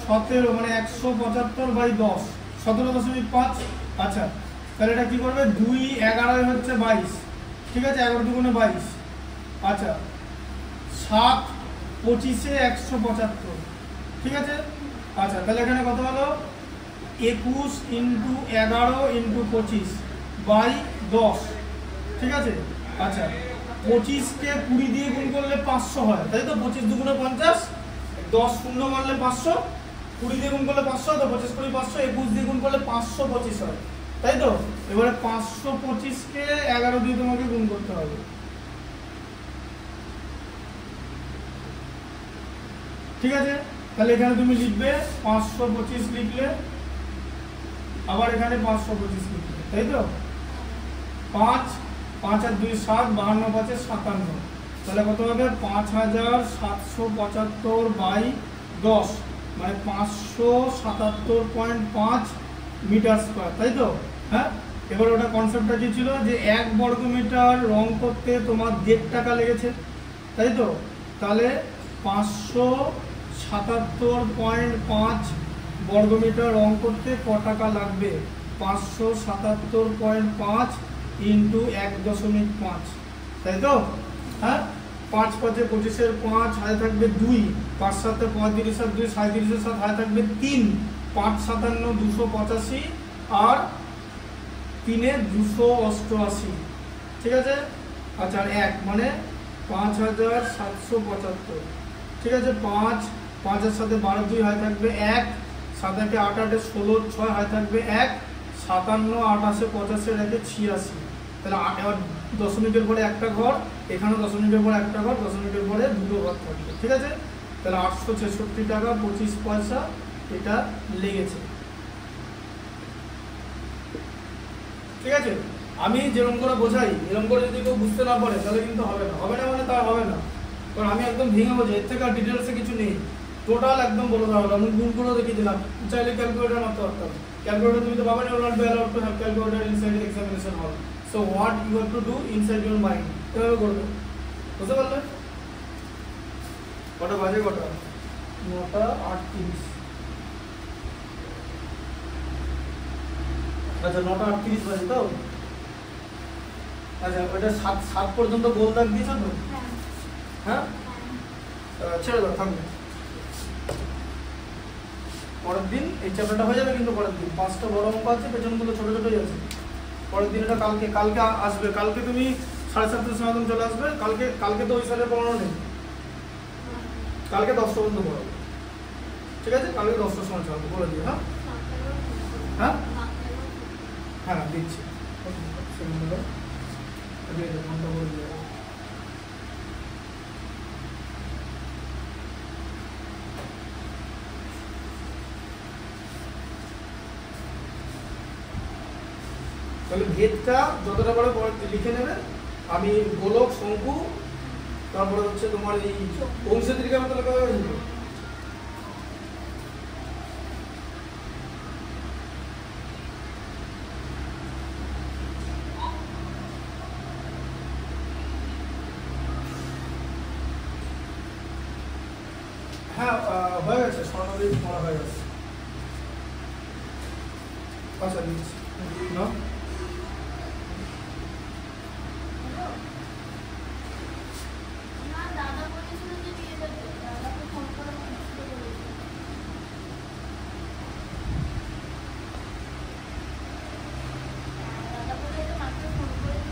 17, মানে 175/10, 17.5। আচ্ছা তাহলে এটা কি করবে, 2 11 হচ্ছে 22, ঠিক আছে, 11 দুগুণে 22। আচ্ছা 7 25 175, ঠিক আছে। আচ্ছা তাহলে এখানে কত হলো, 21 ইন্টু 11 ইন্টু 25/10, ঠিক আছে। আচ্ছা 25 কে 20 দিয়ে গুণ করলে 500 হয়, তাই তো, 25 দুগুণে 50, 10 শূন্য মারলে 500, 20 দিয়ে গুণ করলে 500, তো 25 20 500, 21 দিয়ে গুণ করলে 525 হয়, তাই তো। এবারে 525 কে 11 দিয়ে তোমাকে গুণ করতে হবে, ঠিক আছে। তাহলে এখানে তুমি লিখবে 525 লিখলে, আবার এখানে 525 লিখলে, তাই তো। 5 5 আর 2 7, 52 5 57, তাহলে কত হবে 5775/10, মানে 577.5 মিটার স্কয়ার, তাই তো। হ্যাঁ এবার ওটা কনসেপ্টটা কি ছিল, যে 1 বর্গমিটার রং করতে তোমার 1.5 টাকা লেগেছে, তাই তো। তাহলে 577.5 বর্গমিটার রং করতে ক টাকা লাগবে, 577.5 ইন্টু 1.5, তাই তো। হ্যাঁ 5 5 25 5 হাতে থাকবে 2, 5 7 35 আর 2 37 7 হাতে থাকবে 3, 5 57 285, আর 3 288, ঠিক আছে। আচ্ছা আর 1 মানে 5775, ঠিক আছে। 5 5 এর সাথে 12 2 হাতে থাকবে 1, 7 8 8 8 16 6 হাতে থাকবে 1, 57 8 8 85 রেখে 86, তাহলে এবার দশমিকের পরে একটা ঘর, এখানে দশমিকের পরে একটা ঘর, দশমিকের পরে দুটো ঘর থাকবে, ঠিক আছে। তাহলে 866 টাকা 25 পয়সা এটা লেগেছে, ঠিক আছে। আমি যেরকম করে বোঝাই, এরকম করে যদি কেউ বুঝতে না পারে তাহলে কিন্তু হবে না, মানে তার হবে না, কারণ আমি একদম ভেঙে বোঝাই, এর থেকে আর ডিটেলসে কিছু নেই, টোটাল একদম বলে দেওয়া হলো। আমি গুণ করে দেখিয়ে দিলাম, চাইলে ক্যালকুলেটার মারতে পারতাম, ক্যালকুলেটার তুমি তো পাবে না, not be allowed to have calculator inside examination hall, so what you have to do inside your mind, এভাবে করবে, বুঝতে পারলে। কটা বাজে, কটা 9:38, আচ্ছা 9:38 বাজে তো। আচ্ছা ওটা 7 পর্যন্ত গোল দাগ দিয়েছো তো, হ্যাঁ ছেড়ে দাও, থাকবে। পরের দিন এই চ্যাপ্টারটা হয়ে যাবে, কিন্তু পরের দিন 5টা বড় অঙ্ক আছে, পেছনগুলো ছোট ছোটই আছে। পরের দিন এটা কালকে আসবে, কালকে তুমি 7:30 সময় চলে আসবে। কালকে তো ওই সালের পড়ানো নেই, কালকে 10টা পর্যন্ত পড়াবো, ঠিক আছে। কালকে 10টার সময় চলবে, বলে দিও। হ্যাঁ হ্যাঁ হ্যাঁ দিচ্ছি, তাহলে ভেদটা যতটা পারে লিখে নেবে। আমি গোলক, শঙ্কু, তারপরে হচ্ছে তোমার এই অংশীদারিকা মতো লেখা হয়ে যাবে। হ্যাঁ হয়ে গেছে, স্বর্ণদ্বীপ পড়া হয়ে গেছে। আচ্ছা দিচ্ছি না।